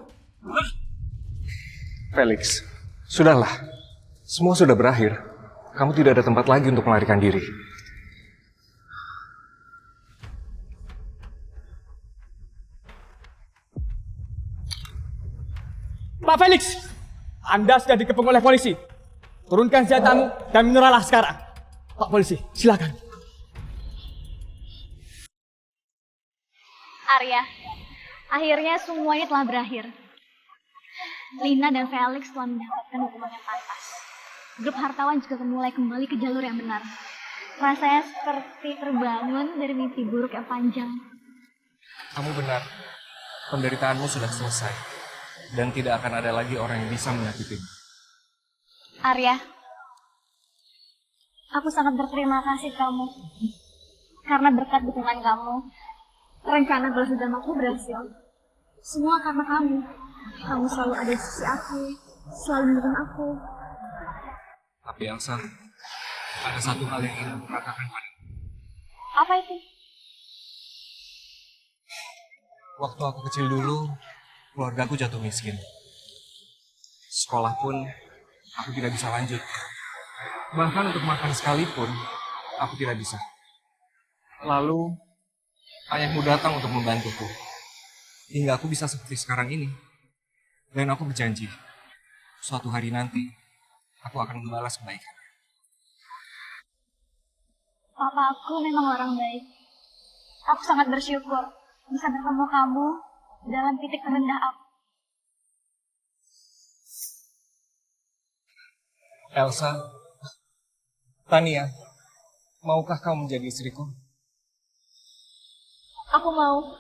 Felix, Sudahlah, semua sudah berakhir. Kamu tidak ada tempat lagi untuk melarikan diri. Pak Felix, Anda sudah dikepung oleh polisi. Turunkan senjatamu dan menyerahlah sekarang. Pak polisi, silakan. Arya, akhirnya semuanya telah berakhir. Lina dan Felix telah mendapatkan hukuman yang pantas. Grup hartawan juga mulai kembali ke jalur yang benar. Rasanya seperti terbangun dari mimpi buruk yang panjang. Kamu benar. Penderitaanmu sudah selesai. Dan tidak akan ada lagi orang yang bisa menyakitimu. Arya, aku sangat berterima kasih kamu. Karena berkat dukungan kamu, rencana balas dendam aku berhasil. Semua karena kamu. Kamu selalu ada di sisi aku, selalu mendukung aku. Tapi Elsa, ada satu hal yang ingin aku katakan padamu. Apa itu? Waktu aku kecil dulu, keluargaku jatuh miskin. Sekolah pun aku tidak bisa lanjut. Bahkan untuk makan sekalipun, aku tidak bisa. Lalu, ayahmu datang untuk membantuku. Hingga aku bisa seperti sekarang ini. Dan aku berjanji, suatu hari nanti, aku akan membalas kebaikan. Papa aku memang orang baik. Aku sangat bersyukur bisa bertemu kamu dalam titik terendah aku. Elsa, Tania, maukah kamu menjadi istriku? Aku mau.